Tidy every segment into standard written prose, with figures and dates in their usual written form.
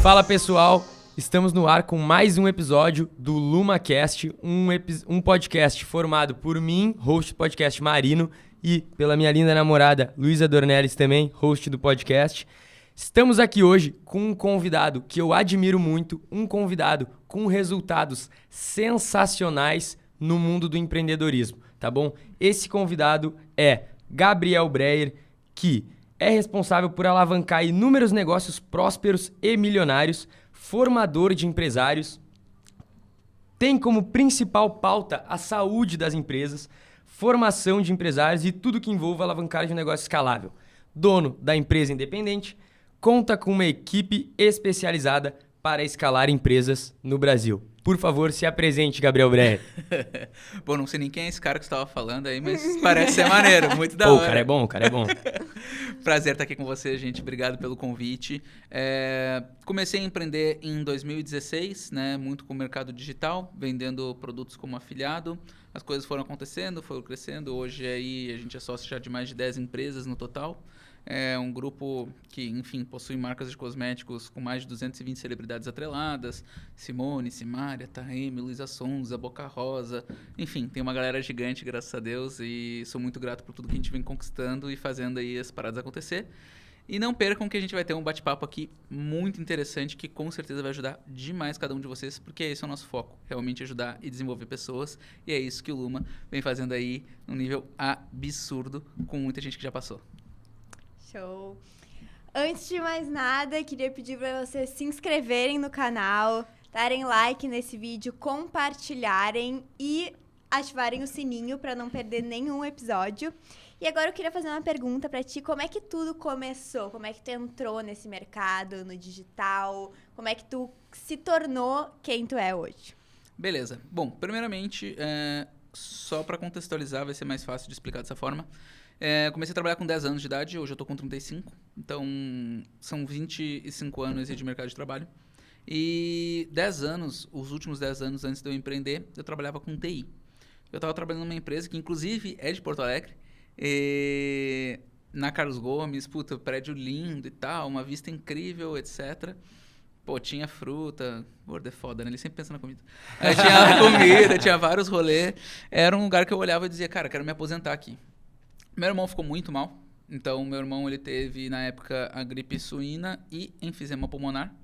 Fala pessoal, estamos no ar com mais um episódio do LumaCast, um podcast formado por mim, host do podcast Marino, e pela minha linda namorada Luísa Dornelles também, host do podcast. Estamos aqui hoje com um convidado que eu admiro muito, um convidado com resultados sensacionais no mundo do empreendedorismo, tá bom? Esse convidado é Gabriel Breyer, que é responsável por alavancar inúmeros negócios prósperos e milionários, formador de empresários, tem como principal pauta a saúde das empresas, formação de empresários e tudo que envolva alavancagem de um negócio escalável. Dono da empresa independente, conta com uma equipe especializada para escalar empresas no Brasil. Por favor, se apresente, Gabriel Breyer. Bom, não sei nem quem é esse cara que você estava falando aí, mas parece ser maneiro, muito da hora. O cara é bom. Prazer estar aqui com você, gente. Obrigado pelo convite. Comecei a empreender em 2016, né? Muito com o mercado digital, vendendo produtos como afiliado. As coisas foram acontecendo, foram crescendo. Hoje aí a gente é sócio já de mais de 10 empresas no total. É um grupo que, enfim, possui marcas de cosméticos com mais de 220 celebridades atreladas. Simone, Simária, Taeme, Luísa Sonza, Boca Rosa. Enfim, tem uma galera gigante, graças a Deus. E sou muito grato por tudo que a gente vem conquistando e fazendo aí as paradas acontecer. E não percam que a gente vai ter um bate-papo aqui muito interessante que com certeza vai ajudar demais cada um de vocês, porque esse é o nosso foco, realmente ajudar e desenvolver pessoas. E é isso que o Luma vem fazendo aí num nível absurdo com muita gente que já passou. Show! Antes de mais nada, queria pedir para vocês se inscreverem no canal, darem like nesse vídeo, compartilharem e ativarem o sininho para não perder nenhum episódio. E agora eu queria fazer uma pergunta para ti, como é que tudo começou? Como é que tu entrou nesse mercado, no digital? Como é que tu se tornou quem tu é hoje? Beleza. Bom, primeiramente, só para contextualizar, vai ser mais fácil de explicar dessa forma. Comecei a trabalhar com 10 anos de idade, hoje eu tô com 35, então são 25 anos de mercado de trabalho. E 10 anos, os últimos 10 anos antes de eu empreender, eu trabalhava com TI. Eu estava trabalhando numa empresa que inclusive é de Porto Alegre, na Carlos Gomes, prédio lindo e tal, uma vista incrível, etc. Pô, tinha fruta, gordo é foda, né? Ele sempre pensa na comida. Aí tinha comida, tinha vários rolês. Era um lugar que eu olhava e dizia, cara, quero me aposentar aqui. Meu irmão ficou muito mal, então meu irmão ele teve na época a gripe suína e enfisema pulmonar.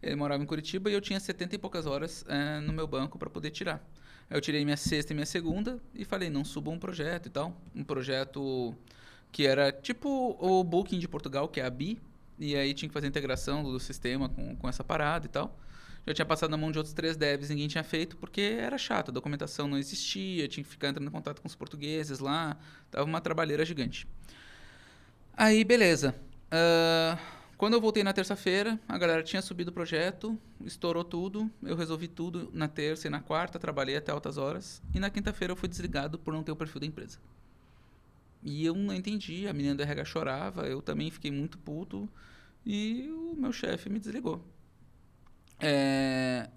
Ele morava em Curitiba e eu tinha 70 e poucas horas no meu banco para poder tirar. Aí eu tirei minha sexta e minha segunda e falei, não suba um projeto e tal. Um projeto que era tipo o Booking de Portugal, que é a BI, e aí tinha que fazer a integração do sistema com essa parada e tal. Já tinha passado na mão de outros 3 devs, ninguém tinha feito, porque era chato, a documentação não existia, tinha que ficar entrando em contato com os portugueses lá, tava uma trabalheira gigante. Aí, beleza. Quando eu voltei na terça-feira, a galera tinha subido o projeto, estourou tudo, eu resolvi tudo na terça e na quarta, trabalhei até altas horas, e na quinta-feira eu fui desligado por não ter o perfil da empresa. E eu não entendi, a menina do RH chorava, eu também fiquei muito puto, e o meu chefe me desligou.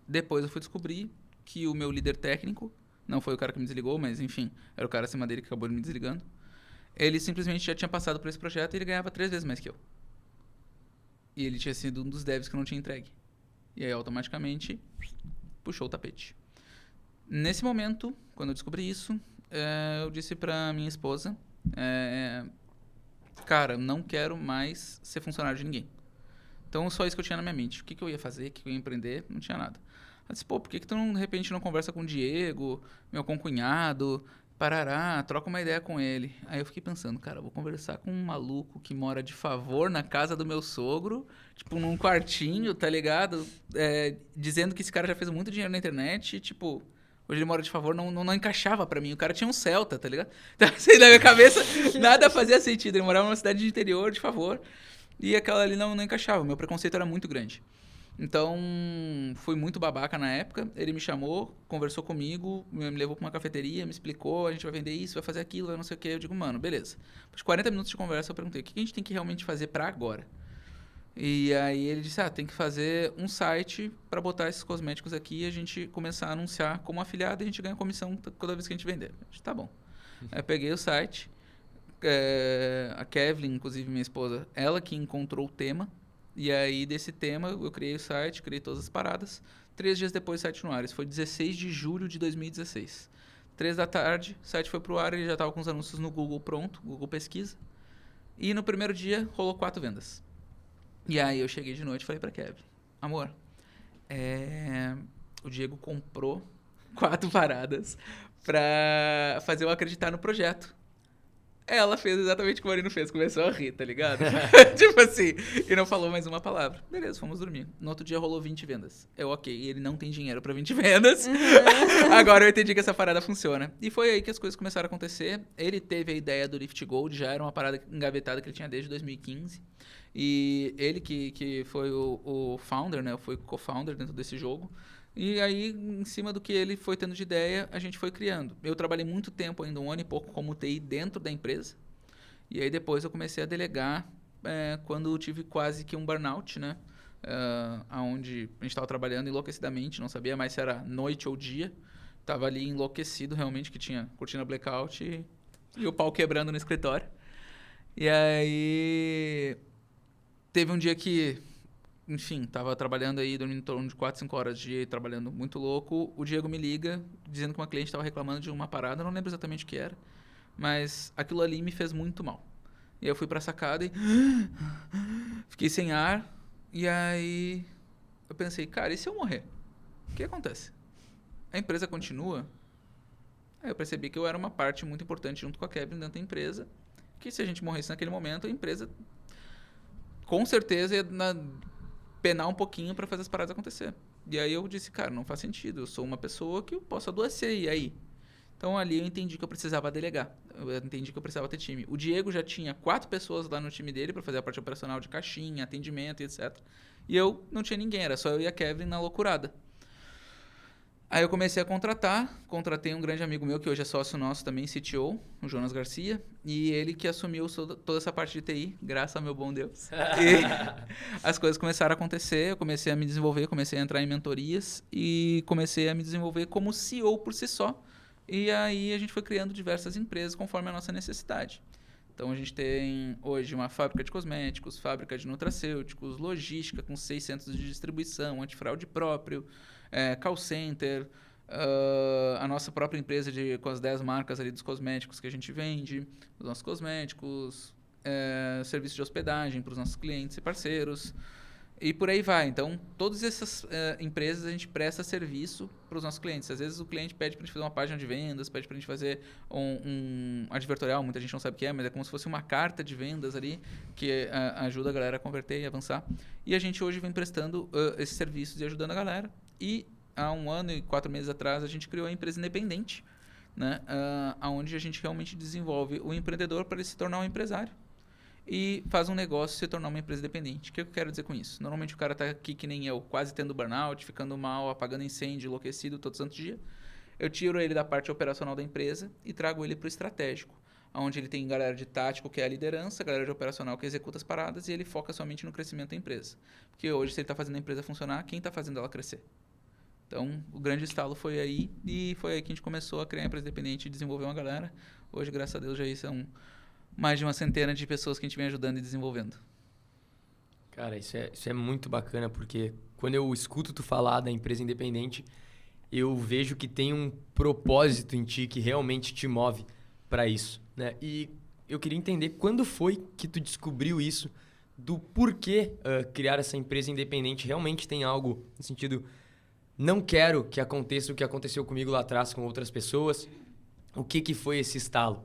Depois eu fui descobrir que o meu líder técnico, não foi o cara que me desligou, mas enfim, era o cara acima dele que acabou me desligando. Ele simplesmente já tinha passado por esse projeto e ele ganhava 3 vezes mais que eu. E ele tinha sido um dos devs que eu não tinha entregue. E aí automaticamente puxou o tapete. Nesse momento, quando eu descobri isso, eu disse pra minha esposa, cara, não quero mais ser funcionário de ninguém. Então, só isso que eu tinha na minha mente. O que eu ia fazer, o que eu ia empreender, não tinha nada. Ela disse, por que tu, de repente, não conversa com o Diego, meu concunhado, parará, troca uma ideia com ele. Aí eu fiquei pensando, cara, eu vou conversar com um maluco que mora de favor na casa do meu sogro, tipo, num quartinho, tá ligado? Dizendo que esse cara já fez muito dinheiro na internet, e, tipo, hoje ele mora de favor, não encaixava pra mim. O cara tinha um Celta, tá ligado? Então, assim, na minha cabeça, nada fazia sentido. Ele morava numa cidade de interior, de favor. E aquela ali não encaixava, meu preconceito era muito grande. Então, fui muito babaca na época, ele me chamou, conversou comigo, me levou pra uma cafeteria, me explicou, a gente vai vender isso, vai fazer aquilo, vai não sei o quê. Eu digo, mano, beleza. Depois de 40 minutos de conversa, eu perguntei, o que a gente tem que realmente fazer pra agora? E aí ele disse, tem que fazer um site pra botar esses cosméticos aqui e a gente começar a anunciar como afiliado e a gente ganha comissão toda vez que a gente vender. Eu disse, tá bom. Aí eu peguei o site, a Kevlin, inclusive minha esposa, ela que encontrou o tema, E aí, desse tema, eu criei o site, criei todas as paradas. 3 dias depois, o site no ar. Isso foi 16 de julho de 2016. 3 da tarde, o site foi pro ar, ele já estava com os anúncios no Google pronto, Google Pesquisa. E no primeiro dia, rolou 4 vendas. E aí, eu cheguei de noite e falei pra Kevin, amor, o Diego comprou 4 paradas pra fazer eu acreditar no projeto. Ela fez exatamente o que o Marino fez, começou a rir, tá ligado? Tipo assim, e não falou mais uma palavra. Beleza, fomos dormir. No outro dia rolou 20 vendas. Ok, ele não tem dinheiro pra 20 vendas. Agora eu entendi que essa parada funciona. E foi aí que as coisas começaram a acontecer. Ele teve a ideia do Lift Gold, já era uma parada engavetada que ele tinha desde 2015. E ele que foi o founder, né? Foi o co-founder dentro desse jogo. E aí, em cima do que ele foi tendo de ideia, a gente foi criando. Eu trabalhei muito tempo, ainda 1 ano e pouco, como TI dentro da empresa. E aí depois eu comecei a delegar quando eu tive quase que um burnout, né? Onde a gente estava trabalhando enlouquecidamente, não sabia mais se era noite ou dia. Tava ali enlouquecido realmente, que tinha cortina blackout e o pau quebrando no escritório. E aí teve um dia que, enfim, tava trabalhando aí, dormindo em torno de 4, 5 horas de dia, trabalhando muito louco. O Diego me liga, dizendo que uma cliente estava reclamando de uma parada, eu não lembro exatamente o que era, mas aquilo ali me fez muito mal. E aí eu fui pra sacada e fiquei sem ar, e aí eu pensei, cara, e se eu morrer? O que acontece? A empresa continua? Aí eu percebi que eu era uma parte muito importante junto com a Kevin dentro da empresa, que se a gente morresse naquele momento, a empresa com certeza ia penar um pouquinho para fazer as paradas acontecer. E aí eu disse, cara, não faz sentido, eu sou uma pessoa que eu posso adoecer, e aí? Então ali eu entendi que eu precisava delegar, eu entendi que eu precisava ter time. O Diego já tinha 4 pessoas lá no time dele para fazer a parte operacional de caixinha, atendimento e etc. E eu não tinha ninguém, era só eu e a Kevin na loucurada. Aí eu comecei a contratei um grande amigo meu, que hoje é sócio nosso também, CTO, o Jonas Garcia, e ele que assumiu toda essa parte de TI, graças ao meu bom Deus. E as coisas começaram a acontecer, eu comecei a me desenvolver, comecei a entrar em mentorias e comecei a me desenvolver como CEO por si só. E aí a gente foi criando diversas empresas conforme a nossa necessidade. Então a gente tem hoje uma fábrica de cosméticos, fábrica de nutracêuticos, logística com 6 centros de distribuição, antifraude próprio, call center, a nossa própria empresa com as 10 marcas ali dos cosméticos que a gente vende, os nossos cosméticos, serviço de hospedagem para os nossos clientes e parceiros, e por aí vai. Então, todas essas empresas a gente presta serviço para os nossos clientes. Às vezes o cliente pede para a gente fazer uma página de vendas, pede para a gente fazer um advertorial, muita gente não sabe o que é, mas é como se fosse uma carta de vendas ali, que ajuda a galera a converter e avançar. E a gente hoje vem prestando esses serviços e ajudando a galera. E há 1 ano e 4 meses atrás a gente criou a empresa independente, né? Onde a gente realmente desenvolve o empreendedor para ele se tornar um empresário e faz um negócio se tornar uma empresa independente. O que eu quero dizer com isso? Normalmente o cara está aqui que nem eu, quase tendo burnout, ficando mal, apagando incêndio, enlouquecido todo santo dia. Eu tiro ele da parte operacional da empresa e trago ele para o estratégico, onde ele tem galera de tático, que é a liderança, galera de operacional, que executa as paradas, e ele foca somente no crescimento da empresa. Porque hoje, se ele está fazendo a empresa funcionar, quem está fazendo ela crescer? Então, o grande estalo foi aí, e foi aí que a gente começou a criar a empresa independente e desenvolver uma galera. Hoje, graças a Deus, já são mais de 100 de pessoas que a gente vem ajudando e desenvolvendo. Cara, isso é muito bacana, porque quando eu escuto tu falar da empresa independente, eu vejo que tem um propósito em ti que realmente te move para isso, né? E eu queria entender quando foi que tu descobriu isso, do porquê criar essa empresa independente. Realmente tem algo no sentido, não quero que aconteça o que aconteceu comigo lá atrás com outras pessoas. O que foi esse estalo?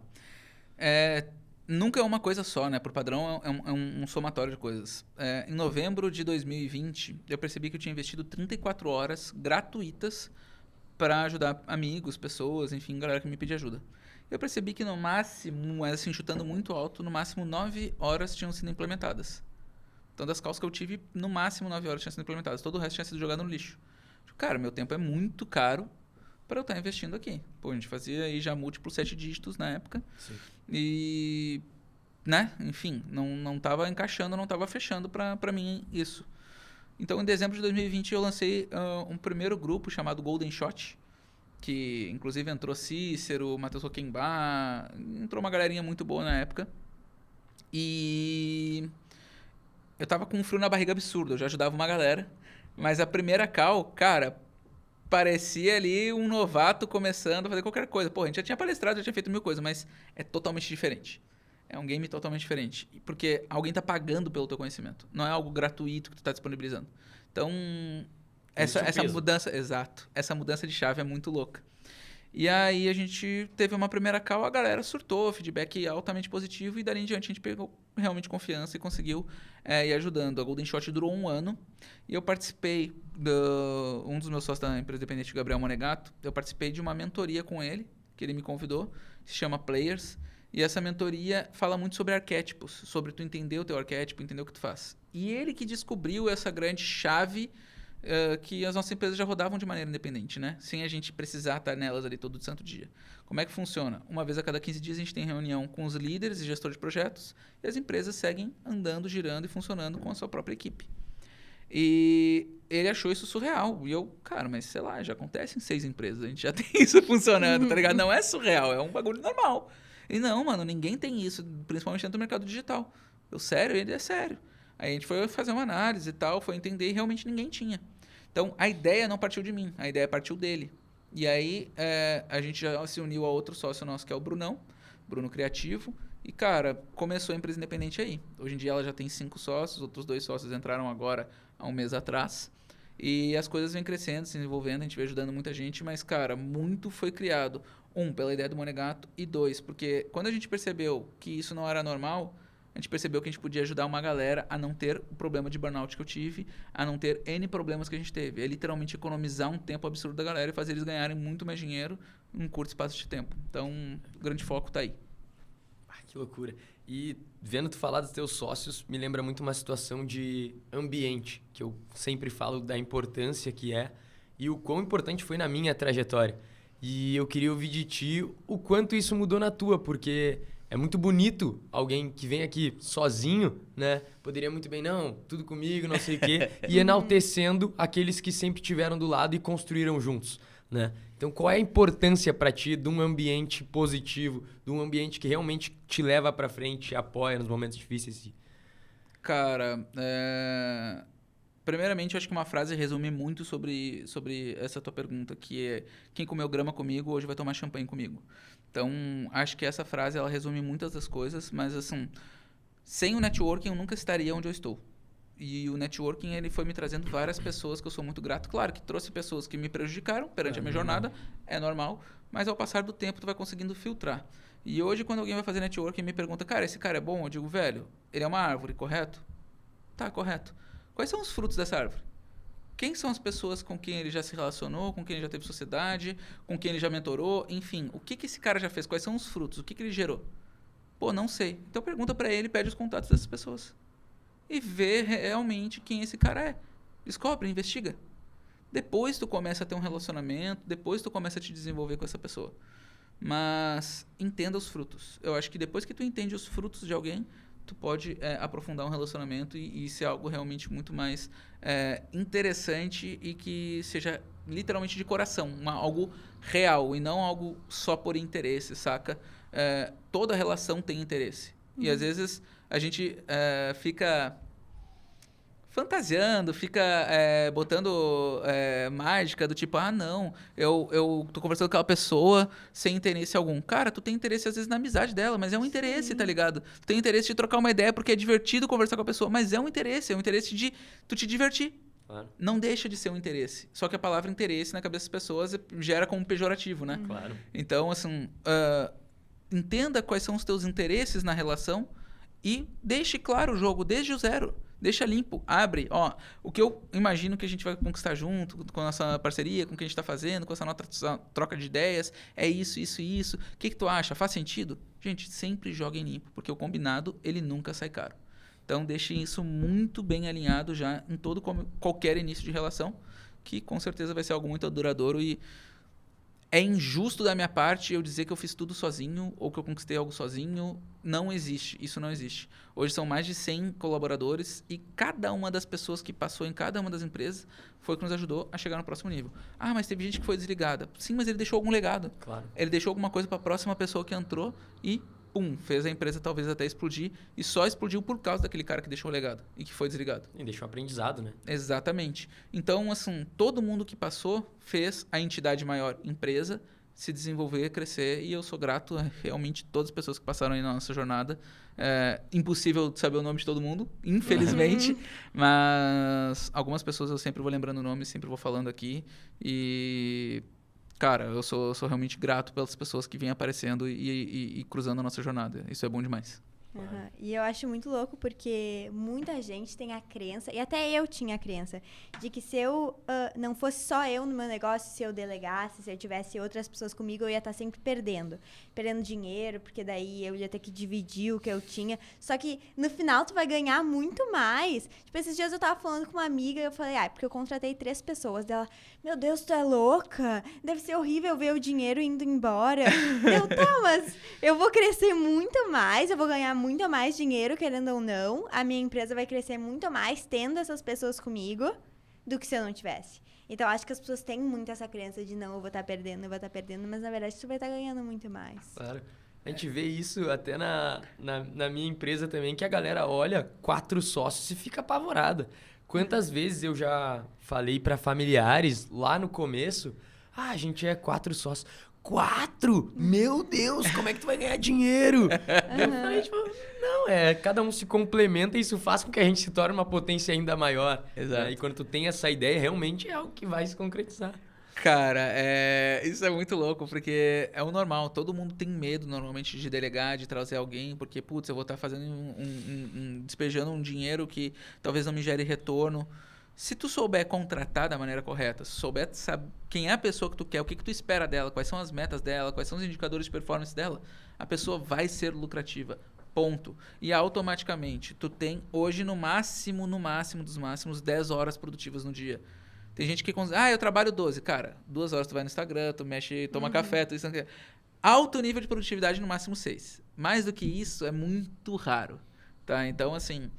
Nunca é uma coisa só, né? Por padrão, é um somatório de coisas. Em novembro de 2020, eu percebi que eu tinha investido 34 horas gratuitas para ajudar amigos, pessoas, enfim, galera que me pedia ajuda. Eu percebi que no máximo, assim, chutando muito alto, no máximo 9 horas tinham sido implementadas. Então, das calls que eu tive, no máximo 9 horas tinham sido implementadas. Todo o resto tinha sido jogado no lixo. Cara, meu tempo é muito caro para eu estar investindo aqui. Pô, a gente fazia aí já múltiplos 7 dígitos na época. Sim. E, né, enfim, não estava encaixando, não estava fechando para mim isso. Então, em dezembro de 2020, eu lancei um primeiro grupo chamado Golden Shot, que inclusive entrou Cícero, Matheus Roquembar, entrou uma galerinha muito boa na época. E eu tava com um frio na barriga absurdo, eu já ajudava uma galera, mas a primeira call, cara, parecia ali um novato começando a fazer qualquer coisa. Pô, a gente já tinha palestrado, já tinha feito mil coisas, mas é totalmente diferente. É um game totalmente diferente. Porque alguém tá pagando pelo teu conhecimento. Não é algo gratuito que tu tá disponibilizando. Então, essa mudança... Exato. Essa mudança de chave é muito louca. E aí a gente teve uma primeira call, a galera surtou, feedback altamente positivo, e dali em diante a gente pegou realmente confiança e conseguiu ir ajudando. A Golden Shot durou 1 ano, e eu participei, um dos meus sócios da empresa dependente, Gabriel Monegato, eu participei de uma mentoria com ele, que ele me convidou, se chama Players, e essa mentoria fala muito sobre arquétipos, sobre tu entender o teu arquétipo, entender o que tu faz. E ele que descobriu essa grande chave que as nossas empresas já rodavam de maneira independente, né? Sem a gente precisar estar nelas ali todo santo dia. Como é que funciona? Uma vez a cada 15 dias a gente tem reunião com os líderes e gestores de projetos e as empresas seguem andando, girando e funcionando com a sua própria equipe. E ele achou isso surreal. E eu, cara, mas sei lá, já acontece em 6 empresas, a gente já tem isso funcionando, tá ligado? Não é surreal, é um bagulho normal. E não, mano, ninguém tem isso, principalmente dentro do mercado digital. Eu, sério? Ele é sério. Aí a gente foi fazer uma análise e tal, foi entender e realmente ninguém tinha. Então, a ideia não partiu de mim, a ideia partiu dele. E aí, a gente já se uniu a outro sócio nosso, que é o Brunão, Bruno Criativo. E, cara, começou a empresa independente aí. Hoje em dia ela já tem 5 sócios, outros 2 sócios entraram agora há um mês atrás. E as coisas vêm crescendo, se desenvolvendo, a gente vem ajudando muita gente, mas, cara, muito foi criado. 1, pela ideia do Monegato, e 2, porque quando a gente percebeu que isso não era normal, a gente percebeu que a gente podia ajudar uma galera a não ter o problema de burnout que eu tive, a não ter N problemas que a gente teve. É literalmente economizar um tempo absurdo da galera e fazer eles ganharem muito mais dinheiro em um curto espaço de tempo. Então, o grande foco tá aí. Que loucura. E vendo tu falar dos teus sócios, me lembra muito uma situação de ambiente, que eu sempre falo da importância que é e o quão importante foi na minha trajetória. E eu queria ouvir de ti o quanto isso mudou na tua, porque é muito bonito alguém que vem aqui sozinho, né? Poderia muito bem, não, tudo comigo, não sei o quê, e enaltecendo aqueles que sempre estiveram do lado e construíram juntos, né? Então, qual é a importância para ti de um ambiente positivo, de um ambiente que realmente te leva para frente, apoia nos momentos difíceis? Cara, primeiramente, eu acho que uma frase resume muito sobre essa tua pergunta, que é: quem comeu grama comigo, hoje vai tomar champanhe comigo. Então, acho que essa frase, ela resume muitas das coisas, mas, assim, sem o networking, eu nunca estaria onde eu estou. E o networking, ele foi me trazendo várias pessoas que eu sou muito grato. Claro que trouxe pessoas que me prejudicaram perante a minha jornada, é normal, mas ao passar do tempo, tu vai conseguindo filtrar. E hoje, quando alguém vai fazer networking e me pergunta, cara, esse cara é bom? Eu digo, velho, ele é uma árvore, correto? Tá, correto. Quais são os frutos dessa árvore? Quem são as pessoas com quem ele já se relacionou, com quem ele já teve sociedade, com quem ele já mentorou, enfim, o que esse cara já fez? Quais são os frutos? O que ele gerou? Pô, não sei. Então pergunta pra ele, pede os contatos dessas pessoas. E vê realmente quem esse cara é. Descobre, investiga. Depois tu começa a ter um relacionamento, depois tu começa a te desenvolver com essa pessoa. Mas entenda os frutos. Eu acho que depois que tu entende os frutos de alguém, tu pode aprofundar um relacionamento e ser algo realmente muito mais interessante e que seja literalmente de coração, algo real e não algo só por interesse, saca? Toda relação tem interesse. E às vezes a gente fica fantasiando, fica botando mágica do tipo, ah, não, eu tô conversando com aquela pessoa sem interesse algum. Cara, tu tem interesse às vezes na amizade dela, mas é um interesse, tá ligado? Tu tem interesse de trocar uma ideia porque é divertido conversar com a pessoa, mas é um interesse de tu te divertir. Claro. Não deixa de ser um interesse. Só que a palavra interesse na cabeça das pessoas gera como pejorativo, né? Claro. Então, assim, entenda quais são os teus interesses na relação e deixe claro o jogo desde o zero. Deixa limpo, abre. Ó, o que eu imagino que a gente vai conquistar junto, com a nossa parceria, com o que a gente está fazendo, com essa nossa troca de ideias, é isso, isso e isso. O que tu acha? Faz sentido? Gente, sempre joguem limpo, porque o combinado, ele nunca sai caro. Então, deixem isso muito bem alinhado já em qualquer início de relação, que com certeza vai ser algo muito duradouro e é injusto da minha parte eu dizer que eu fiz tudo sozinho ou que eu conquistei algo sozinho. Não existe. Isso não existe. Hoje são mais de 100 colaboradores e cada uma das pessoas que passou em cada uma das empresas foi que nos ajudou a chegar no próximo nível. Ah, mas teve gente que foi desligada. Sim, mas ele deixou algum legado. Claro. Ele deixou alguma coisa para a próxima pessoa que entrou e pum, fez a empresa talvez até explodir e só explodiu por causa daquele cara que deixou o legado e que foi desligado. E deixa um aprendizado, né? Exatamente. Então, assim, todo mundo que passou fez a entidade maior, empresa, se desenvolver, crescer, e eu sou grato a realmente todas as pessoas que passaram aí na nossa jornada. É impossível saber o nome de todo mundo, infelizmente, mas algumas pessoas eu sempre vou lembrando o nome, sempre vou falando aqui, e... Cara, eu sou realmente grato pelas pessoas que vêm aparecendo e cruzando a nossa jornada. Isso é bom demais. Uhum. E eu acho muito louco porque muita gente tem a crença, e até eu tinha a crença, de que se eu não fosse só eu no meu negócio, se eu delegasse, se eu tivesse outras pessoas comigo, eu ia estar sempre perdendo dinheiro, porque daí eu ia ter que dividir o que eu tinha. Só que no final tu vai ganhar muito mais. Tipo, esses dias eu tava falando com uma amiga e eu falei, porque eu contratei 3 pessoas. Dela, meu Deus, tu é louca? Deve ser horrível ver o dinheiro indo embora. Mas eu vou crescer muito mais, eu vou ganhar muito mais dinheiro, querendo ou não. A minha empresa vai crescer muito mais tendo essas pessoas comigo do que se eu não tivesse. Então, acho que as pessoas têm muito essa crença de não, eu vou estar perdendo, mas na verdade tu vai estar ganhando muito mais. Claro. A gente vê isso até na minha empresa também, que a galera olha 4 sócios e fica apavorada. Quantas vezes eu já falei para familiares lá no começo, a gente é 4 sócios. 4? Meu Deus, como é que tu vai ganhar dinheiro? Eu falei, tipo, não, cada um se complementa e isso faz com que a gente se torne uma potência ainda maior. Exato. E quando tu tem essa ideia, realmente é algo que vai se concretizar. Cara, isso é muito louco, porque é o normal. Todo mundo tem medo, normalmente, de delegar, de trazer alguém, porque, putz, eu vou estar fazendo despejando um dinheiro que talvez não me gere retorno. Se tu souber contratar da maneira correta, se souber saber quem é a pessoa que tu quer, o que tu espera dela, quais são as metas dela, quais são os indicadores de performance dela, a pessoa vai ser lucrativa. Ponto. E automaticamente, tu tem hoje no máximo dos máximos, 10 horas produtivas no dia. Tem gente que... eu trabalho 12. Cara, 2 horas tu vai no Instagram, tu mexe, toma café, tu isso... Alto nível de produtividade no máximo 6. Mais do que isso é muito raro. Tá? Então, assim,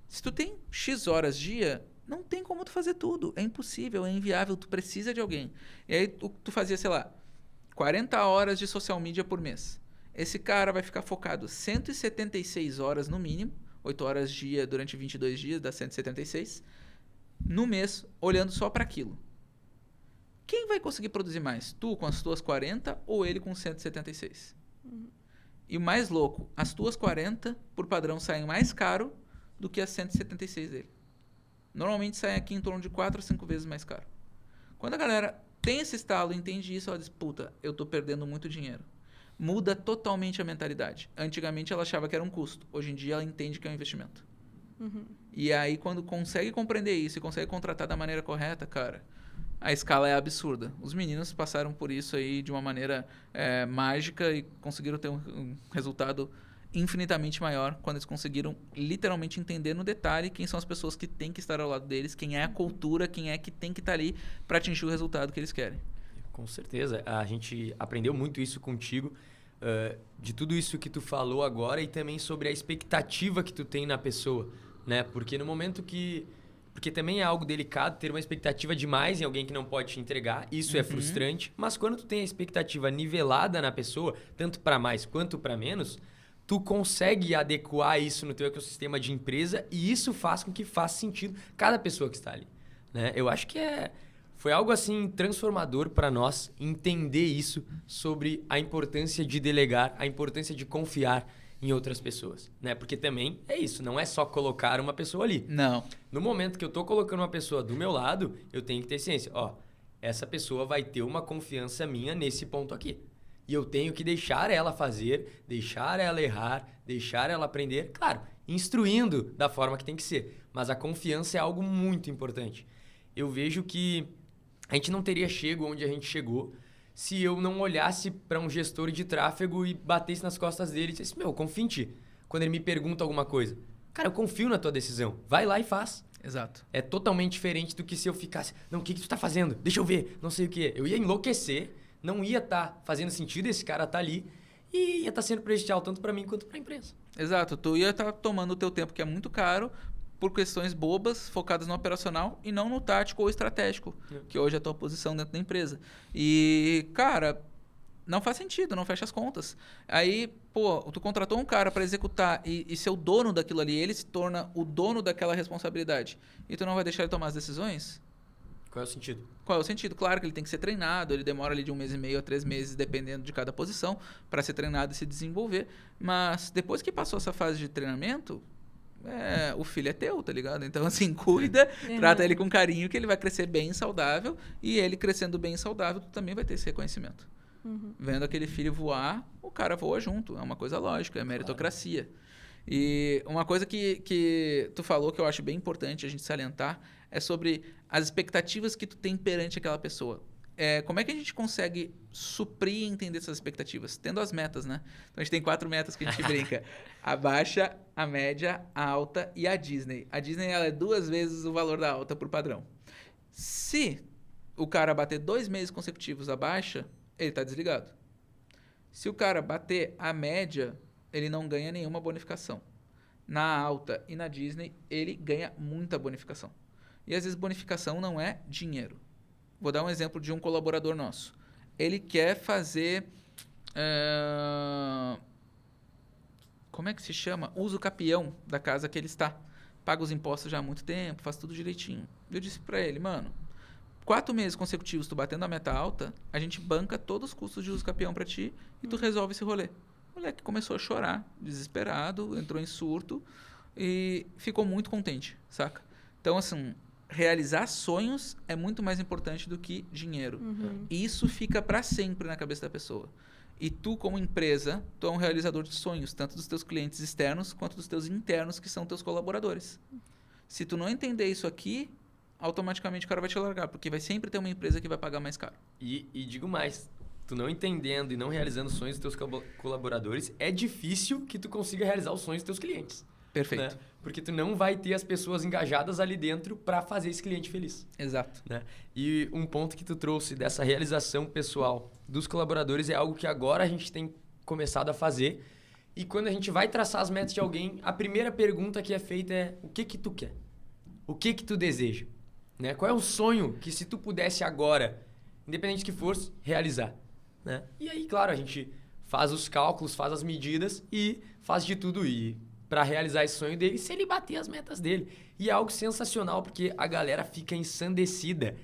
se tu tem X horas dia... Não tem como tu fazer tudo. É impossível, é inviável. Tu precisa de alguém. E aí tu fazia, sei lá, 40 horas de social media por mês. Esse cara vai ficar focado 176 horas no mínimo, 8 horas dia durante 22 dias, dá 176, no mês, olhando só para aquilo. Quem vai conseguir produzir mais? Tu com as tuas 40 ou ele com 176? E o mais louco, as tuas 40, por padrão, saem mais caro do que as 176 dele. Normalmente saem aqui em torno de 4 ou 5 vezes mais caro. Quando a galera tem esse estalo e entende isso, ela diz, puta, eu tô perdendo muito dinheiro. Muda totalmente a mentalidade. Antigamente ela achava que era um custo. Hoje em dia ela entende que é um investimento. E aí quando consegue compreender isso e consegue contratar da maneira correta, cara, a escala é absurda. Os meninos passaram por isso aí de uma maneira mágica e conseguiram ter um resultado infinitamente maior quando eles conseguiram literalmente entender no detalhe quem são as pessoas que têm que estar ao lado deles, quem é a cultura, quem é que tem que estar ali para atingir o resultado que eles querem. Com certeza. A gente aprendeu muito isso contigo, de tudo isso que tu falou agora e também sobre a expectativa que tu tem na pessoa, né? Porque no momento que... Porque também é algo delicado ter uma expectativa demais em alguém que não pode te entregar. Isso é frustrante. Mas quando tu tem a expectativa nivelada na pessoa, tanto para mais quanto para menos... Tu consegue adequar isso no teu ecossistema de empresa e isso faz com que faça sentido cada pessoa que está ali, né? Eu acho que foi algo assim transformador para nós entender isso sobre a importância de delegar, a importância de confiar em outras pessoas, né? Porque também é isso, não é só colocar uma pessoa ali. Não. No momento que eu tô colocando uma pessoa do meu lado, eu tenho que ter ciência. Essa pessoa vai ter uma confiança minha nesse ponto aqui. E eu tenho que deixar ela fazer, deixar ela errar, deixar ela aprender. Claro, instruindo da forma que tem que ser. Mas a confiança é algo muito importante. Eu vejo que a gente não teria chego onde a gente chegou se eu não olhasse para um gestor de tráfego e batesse nas costas dele e dissesse, confio em ti. Quando ele me pergunta alguma coisa. Cara, eu confio na tua decisão. Vai lá e faz. Exato. É totalmente diferente do que se eu ficasse... Não, o que tu tá fazendo? Deixa eu ver. Não sei o que. Eu ia enlouquecer... Não ia estar fazendo sentido esse cara estar ali e ia estar sendo prejudicial tanto para mim quanto para a empresa. Exato. Tu ia estar tomando o teu tempo, que é muito caro, por questões bobas, focadas no operacional e não no tático ou estratégico, que hoje é a tua posição dentro da empresa. E, cara, Não faz sentido, não fecha as contas. Aí, pô, tu contratou um cara para executar e ser o dono daquilo ali, ele se torna o dono daquela responsabilidade. E tu não vai deixar ele tomar as decisões? Qual é o sentido? Qual é o sentido? Claro que ele tem que ser treinado, ele demora ali de 1 mês e meio a 3 meses, dependendo de cada posição, para ser treinado e se desenvolver. Mas depois que passou essa fase de treinamento, o filho é teu, tá ligado? Então, assim, cuida, trata ele com carinho, que ele vai crescer bem saudável, e ele crescendo bem saudável, tu também vai ter esse reconhecimento. Vendo aquele filho voar, o cara voa junto. É uma coisa lógica, é meritocracia. E uma coisa que tu falou que eu acho bem importante a gente salientar é sobre as expectativas que tu tem perante aquela pessoa. Como é que a gente consegue suprir e entender essas expectativas? Tendo as metas, né? Então a gente tem 4 metas que a gente brinca. A baixa, a média, a alta e a Disney. A Disney ela é 2 vezes o valor da alta por padrão. Se o cara bater 2 meses consecutivos a baixa, ele está desligado. Se o cara bater a média, ele não ganha nenhuma bonificação. Na alta e na Disney, ele ganha muita bonificação. E às vezes bonificação não é dinheiro. Vou dar um exemplo de um colaborador nosso. Ele quer fazer... como é que se chama? Uso capião da casa que ele está. Paga os impostos já há muito tempo, faz tudo direitinho. Eu disse para ele, mano, 4 meses consecutivos tu batendo a meta alta, a gente banca todos os custos de uso capião para ti e tu resolve esse rolê. O moleque começou a chorar, desesperado, entrou em surto e ficou muito contente, saca? Então, assim, realizar sonhos é muito mais importante do que dinheiro. E isso fica para sempre na cabeça da pessoa. E tu, como empresa, tu é um realizador de sonhos, tanto dos teus clientes externos quanto dos teus internos, que são teus colaboradores. Se tu não entender isso aqui, automaticamente o cara vai te largar, porque vai sempre ter uma empresa que vai pagar mais caro. E digo mais, tu não entendendo e não realizando os sonhos dos teus colaboradores, é difícil que tu consiga realizar os sonhos dos teus clientes. Perfeito. Né? Porque tu não vai ter as pessoas engajadas ali dentro para fazer esse cliente feliz. Exato. Né? E um ponto que tu trouxe dessa realização pessoal dos colaboradores é algo que agora a gente tem começado a fazer. E quando a gente vai traçar as metas de alguém, a primeira pergunta que é feita é: o que tu quer? O que tu deseja? Né? Qual é o sonho que, se tu pudesse agora, independente do que fosse, realizar? Né? E aí, claro, a gente faz os cálculos, faz as medidas e faz de tudo para realizar esse sonho dele, se ele bater as metas dele. E é algo sensacional, porque a galera fica ensandecida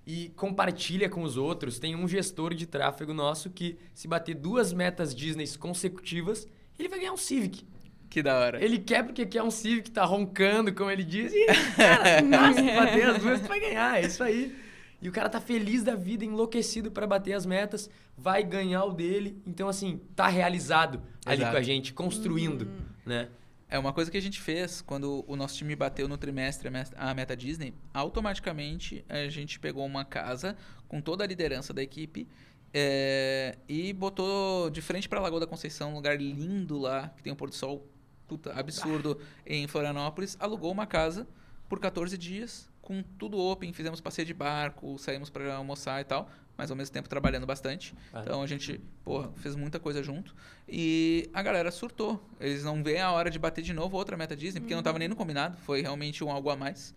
e compartilha com os outros. Tem um gestor de tráfego nosso que, se bater 2 metas Disney consecutivas, ele vai ganhar um Civic. Que da hora. Ele quer porque quer um Civic, tá roncando, como ele diz, e, cara, se bater as 2, tu vai ganhar, é isso aí. E o cara tá feliz da vida, enlouquecido para bater as metas, vai ganhar o dele. Então, assim, tá realizado ali com a gente, construindo, né? É uma coisa que a gente fez quando o nosso time bateu no trimestre a meta Disney. Automaticamente, a gente pegou uma casa com toda a liderança da equipe e botou de frente para a Lagoa da Conceição, um lugar lindo lá, que tem um pôr do sol absurdo em Florianópolis. Alugou uma casa por 14 dias, com tudo open, fizemos passeio de barco, saímos para almoçar e tal, mas ao mesmo tempo trabalhando bastante. Então a gente, fez muita coisa junto. E a galera surtou. Eles não veem a hora de bater de novo outra meta Disney, porque não estava nem no combinado, foi realmente um algo a mais,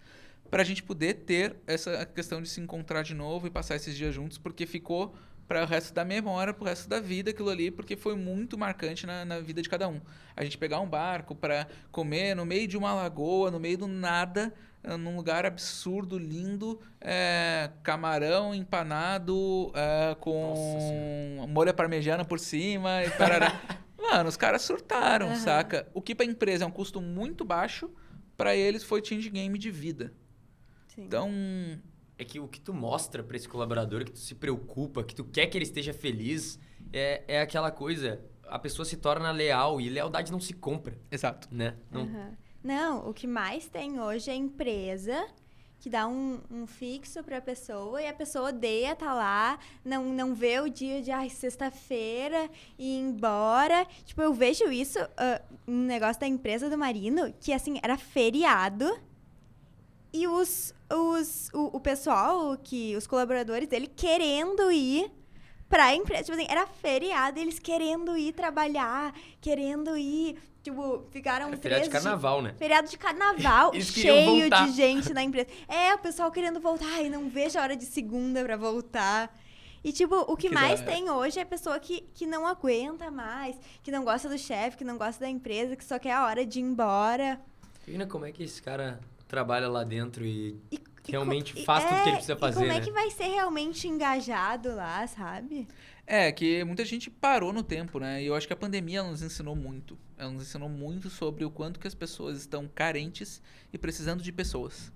para a gente poder ter essa questão de se encontrar de novo e passar esses dias juntos, porque ficou para o resto da memória, para o resto da vida aquilo ali, porque foi muito marcante na vida de cada um. A gente pegar um barco para comer no meio de uma lagoa, no meio do nada, num lugar absurdo, lindo, camarão empanado com molho parmegiana por cima e parará. Mano, os caras surtaram, saca? O que pra empresa é um custo muito baixo, pra eles foi change game de vida. Sim. Então, É que o que tu mostra pra esse colaborador, que tu se preocupa, que tu quer que ele esteja feliz, é aquela coisa, a pessoa se torna leal e lealdade não se compra, exato. né? Não, o que mais tem hoje é empresa que dá um fixo pra pessoa e a pessoa odeia estar lá, não vê o dia de sexta-feira e ir embora. Tipo, eu vejo isso no negócio da empresa do Marino, que assim, era feriado e o pessoal, os colaboradores dele querendo ir pra empresa. Tipo assim, era feriado, eles querendo ir trabalhar, querendo ir. Tipo, ficaram Era feriado de carnaval, né? Feriado de carnaval, cheio de gente na empresa. O pessoal querendo voltar e não vejo a hora de segunda pra voltar. E, tipo, o que Que mais da- tem hoje é pessoa que não aguenta mais, que não gosta do chefe, que não gosta da empresa, que só quer a hora de ir embora. Imagina como é que esse cara trabalha lá dentro e realmente E- faz tudo que ele precisa E fazer, como né? é que vai ser realmente engajado lá, sabe? Que muita gente parou no tempo, né? E eu acho que a pandemia ela nos ensinou muito. Ela nos ensinou muito sobre o quanto que as pessoas estão carentes e precisando de pessoas.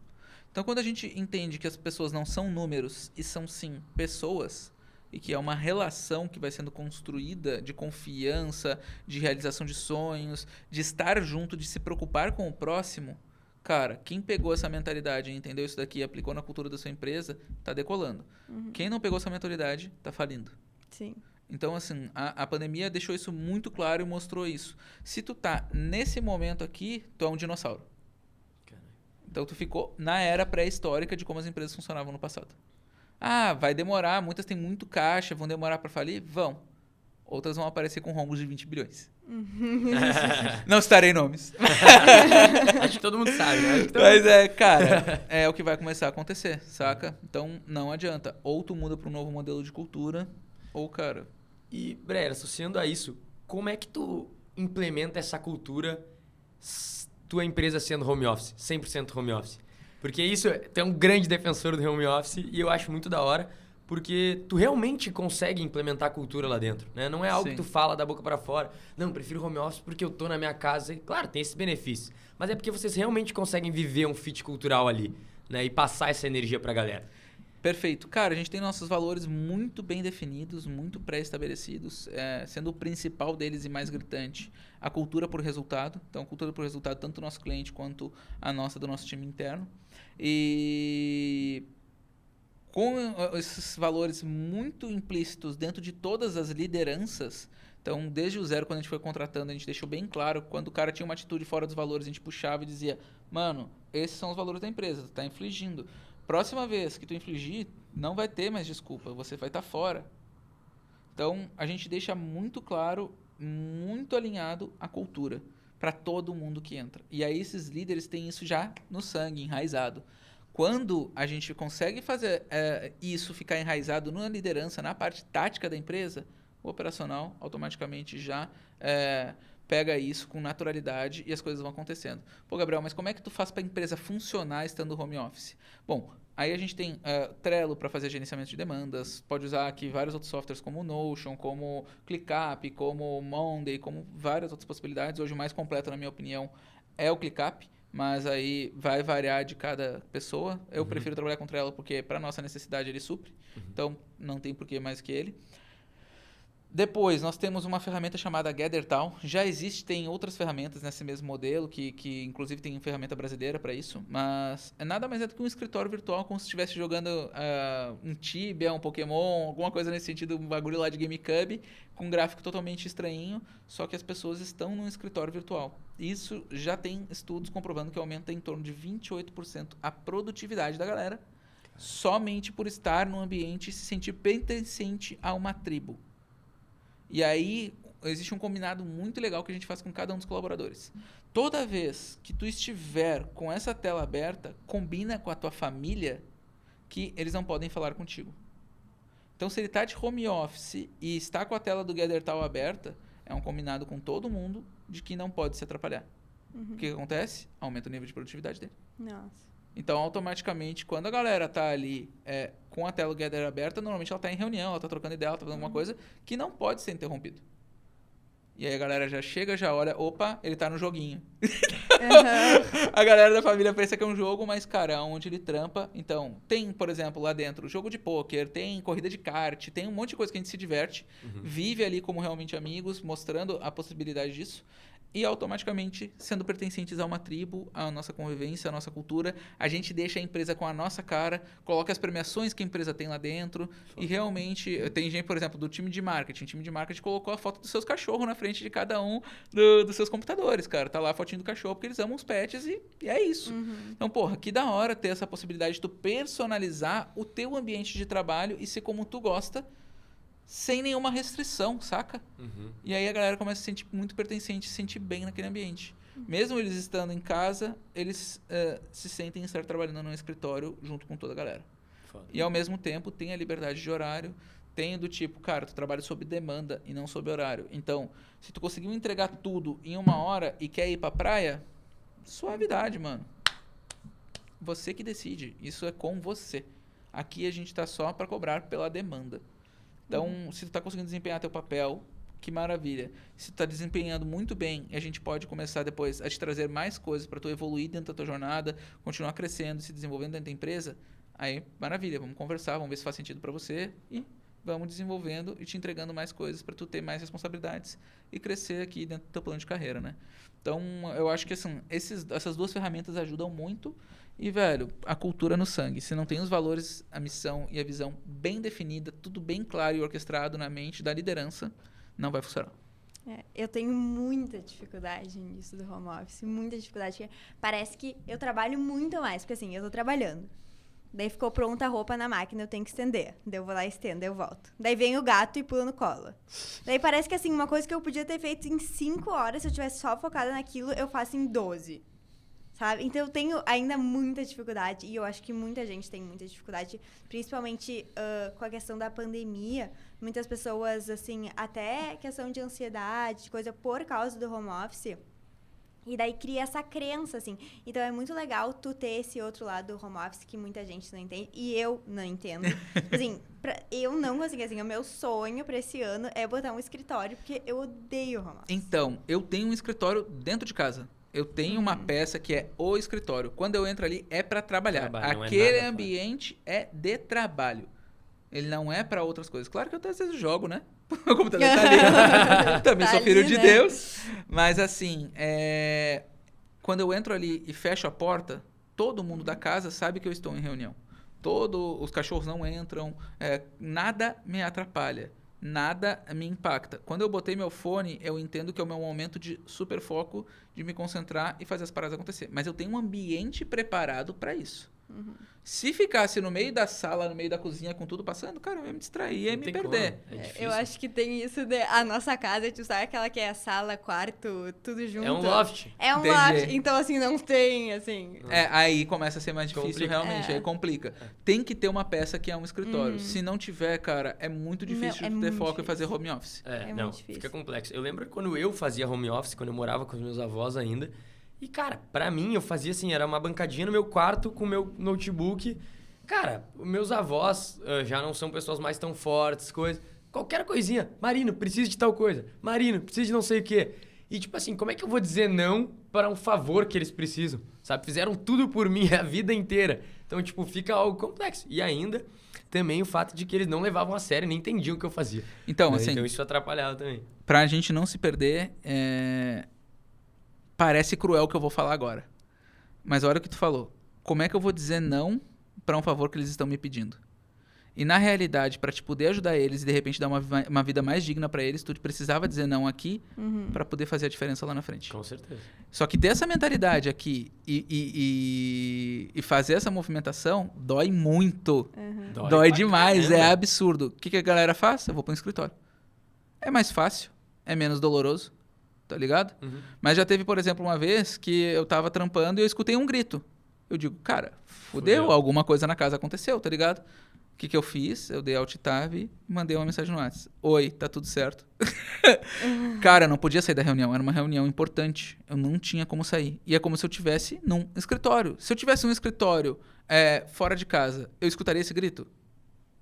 Então, quando a gente entende que as pessoas não são números e são, sim, pessoas, e que é uma relação que vai sendo construída de confiança, de realização de sonhos, de estar junto, de se preocupar com o próximo, cara, quem pegou essa mentalidade e entendeu isso daqui e aplicou na cultura da sua empresa, tá decolando. Quem não pegou essa mentalidade, tá falindo. Sim. Então, assim, a pandemia deixou isso muito claro e mostrou isso. Se tu tá nesse momento aqui, tu é um dinossauro. Então, tu ficou na era pré-histórica de como as empresas funcionavam no passado. Ah, vai demorar, muitas têm muito caixa, vão demorar para falir? Vão. Outras vão aparecer com rombos de 20 bilhões. Não citarei nomes. Acho que todo mundo sabe, né? Acho que todo Mas cara, é o que vai começar a acontecer, saca? Então, não adianta. Ou tu muda para um novo modelo de cultura, ou, cara... E, Breyer, associando a isso, como é que tu implementa essa cultura, tua empresa sendo home office, 100% home office? Porque isso, tu é um grande defensor do home office e eu acho muito da hora, porque tu realmente consegue implementar a cultura lá dentro, né? Não é algo Sim. que tu fala da boca para fora. Não, prefiro home office porque eu tô na minha casa. E, claro, tem esses benefícios. Mas é porque vocês realmente conseguem viver um fit cultural ali, né? E passar essa energia pra galera. Perfeito. Cara, a gente tem nossos valores muito bem definidos, muito pré-estabelecidos, sendo o principal deles e mais gritante a cultura por resultado. Então, cultura por resultado, tanto do nosso cliente quanto a nossa, do nosso time interno. E com esses valores muito implícitos dentro de todas as lideranças, então, desde o zero, quando a gente foi contratando, a gente deixou bem claro, quando o cara tinha uma atitude fora dos valores, a gente puxava e dizia, mano, esses são os valores da empresa, tu tá infligindo. Próxima vez que tu infligir, não vai ter mais desculpa, você vai estar fora. Então, a gente deixa muito claro, muito alinhado a cultura para todo mundo que entra. E aí esses líderes têm isso já no sangue, enraizado. Quando a gente consegue fazer isso ficar enraizado na liderança, na parte tática da empresa, o operacional automaticamente já pega isso com naturalidade e as coisas vão acontecendo. Pô, Gabriel, mas como é que tu faz para a empresa funcionar estando home office? Bom, aí a gente tem Trello para fazer gerenciamento de demandas, pode usar aqui vários outros softwares como o Notion, como ClickUp, como o Monday, como várias outras possibilidades. Hoje o mais completo, na minha opinião, é o ClickUp, mas aí vai variar de cada pessoa. Eu prefiro trabalhar com Trello porque para nossa necessidade ele supre, então não tem porquê mais que ele. Depois, nós temos uma ferramenta chamada GatherTown. Já existem outras ferramentas nesse mesmo modelo, que inclusive tem ferramenta brasileira para isso, mas nada mais é do que um escritório virtual, como se estivesse jogando um Tibia, um Pokémon, alguma coisa nesse sentido, um bagulho lá de GameCube, com um gráfico totalmente estranho, só que as pessoas estão num escritório virtual. Isso já tem estudos comprovando que aumenta em torno de 28% a produtividade da galera, somente por estar num ambiente e se sentir pertencente a uma tribo. E aí, existe um combinado muito legal que a gente faz com cada um dos colaboradores. Toda vez que tu estiver com essa tela aberta, combina com a tua família que eles não podem falar contigo. Então, se ele está de home office e está com a tela do GatherTown aberta, é um combinado com todo mundo de que não pode se atrapalhar. O que acontece? Aumenta o nível de produtividade dele. Nossa. Então, automaticamente, quando a galera tá ali com a tela do Gather aberta, normalmente ela tá em reunião, ela tá trocando ideia, ela tá fazendo alguma coisa que não pode ser interrompido. E aí a galera já chega, já olha, opa, ele tá no joguinho. A galera da família pensa que é um jogo, mas, cara, é onde ele trampa. Então, tem, por exemplo, lá dentro, jogo de pôquer, tem corrida de kart, tem um monte de coisa que a gente se diverte, vive ali como realmente amigos, mostrando a possibilidade disso. E automaticamente, sendo pertencentes a uma tribo, a nossa convivência, a nossa cultura, a gente deixa a empresa com a nossa cara, coloca as premiações que a empresa tem lá dentro. E realmente, tem gente, por exemplo, do time de marketing. O time de marketing colocou a foto dos seus cachorros na frente de cada um dos seus computadores, cara. Tá lá a fotinho do cachorro, porque eles amam os pets e é isso. Então, porra, que da hora ter essa possibilidade de tu personalizar o teu ambiente de trabalho e ser como tu gosta, sem nenhuma restrição, saca? E aí a galera começa a se sentir muito pertencente, se sentir bem naquele ambiente. Mesmo eles estando em casa, eles se sentem estar trabalhando num escritório junto com toda a galera. Foda. E ao mesmo tempo tem a liberdade de horário, Tem do tipo, cara, tu trabalha sob demanda e não sob horário. Então, se tu conseguiu entregar tudo em 1 hora e quer ir pra praia, suavidade, mano. Você que decide. Isso é com você. Aqui a gente tá só pra cobrar pela demanda. Então, se tu tá conseguindo desempenhar teu papel, que maravilha. Se tu tá desempenhando muito bem, a gente pode começar depois a te trazer mais coisas pra tu evoluir dentro da tua jornada, continuar crescendo, se desenvolvendo dentro da empresa, aí, maravilha. Vamos conversar, vamos ver se faz sentido pra você e vamos desenvolvendo e te entregando mais coisas para tu ter mais responsabilidades e crescer aqui dentro do teu plano de carreira, né? Então, eu acho que assim, essas 2 ferramentas ajudam muito e, velho, a cultura no sangue. Se não tem os valores, a missão e a visão bem definida, tudo bem claro e orquestrado na mente da liderança, não vai funcionar. Eu tenho muita dificuldade nisso do home office, muita dificuldade. Parece que eu trabalho muito mais, porque assim, eu tô trabalhando. Daí ficou pronta a roupa na máquina, eu tenho que estender. Daí eu vou lá e estendo, daí eu volto. Daí vem o gato e pula no colo. Daí parece que assim, uma coisa que eu podia ter feito em 5 horas, se eu tivesse só focada naquilo, eu faço em 12. Sabe? Então eu tenho ainda muita dificuldade, e eu acho que muita gente tem muita dificuldade, principalmente com a questão da pandemia. Muitas pessoas, assim, até questão de ansiedade, coisa por causa do home office. E daí cria essa crença, assim. Então é muito legal tu ter esse outro lado do home office que muita gente não entende. E eu não entendo. Assim, eu não consegui, assim, o meu sonho pra esse ano é botar um escritório, porque eu odeio home office. Então, eu tenho um escritório dentro de casa. Eu tenho uma peça que é o escritório. Quando eu entro ali, é pra trabalhar. Aquele ambiente é de trabalho. Ele não é pra outras coisas. Claro que eu às vezes jogo, né? O computador tá ali. Também sou filho de Deus. Mas assim, quando eu entro ali e fecho a porta, todo mundo da casa sabe que eu estou em reunião. Os cachorros não entram, nada me atrapalha, nada me impacta. Quando eu botei meu fone, eu entendo que é o meu momento de super foco, de me concentrar e fazer as paradas acontecer. Mas eu tenho um ambiente preparado para isso. Se ficasse no meio da sala, no meio da cozinha, com tudo passando, cara, eu ia me distrair, ia me perder. Eu acho que tem isso a nossa casa, tu sabe aquela que é a sala, quarto, tudo junto. É um loft. É um loft, então assim, não tem, assim... Aí começa a ser mais difícil, realmente, aí complica. Tem que ter uma peça que é um escritório. Se não tiver, cara, é muito difícil de ter foco e fazer home office. Não, fica complexo. Eu lembro que quando eu fazia home office, quando eu morava com os meus avós ainda, e, cara, pra mim, eu fazia assim, era uma bancadinha no meu quarto com o meu notebook. Cara, meus avós já não são pessoas mais tão fortes, coisa. Qualquer coisinha. Marino, preciso de tal coisa. Marino, preciso de não sei o quê. E, tipo assim, como é que eu vou dizer não para um favor que eles precisam? Sabe? Fizeram tudo por mim a vida inteira. Então, tipo, fica algo complexo. E ainda, também o fato de que eles não levavam a sério, nem entendiam o que eu fazia. Então, né? assim... Então, isso atrapalhava também. Pra gente não se perder, parece cruel o que eu vou falar agora. Mas olha o que tu falou. Como é que eu vou dizer não para um favor que eles estão me pedindo? E na realidade, para te poder ajudar eles e de repente dar uma vida mais digna para eles, tu precisava dizer não aqui para poder fazer a diferença lá na frente. Com certeza. Só que ter essa mentalidade aqui e fazer essa movimentação dói muito. Dói demais, é absurdo. O que a galera faz? Eu vou para um escritório. É mais fácil, é menos doloroso. Tá ligado? Mas já teve, por exemplo, uma vez que eu tava trampando e eu escutei um grito. Eu digo, cara, fudeu, alguma coisa na casa aconteceu, tá ligado? O que eu fiz? Eu dei alt tab e mandei uma mensagem no WhatsApp. Oi, tá tudo certo? Cara, eu não podia sair da reunião, era uma reunião importante. Eu não tinha como sair. E é como se eu tivesse num escritório. Se eu tivesse um escritório fora de casa, eu escutaria esse grito?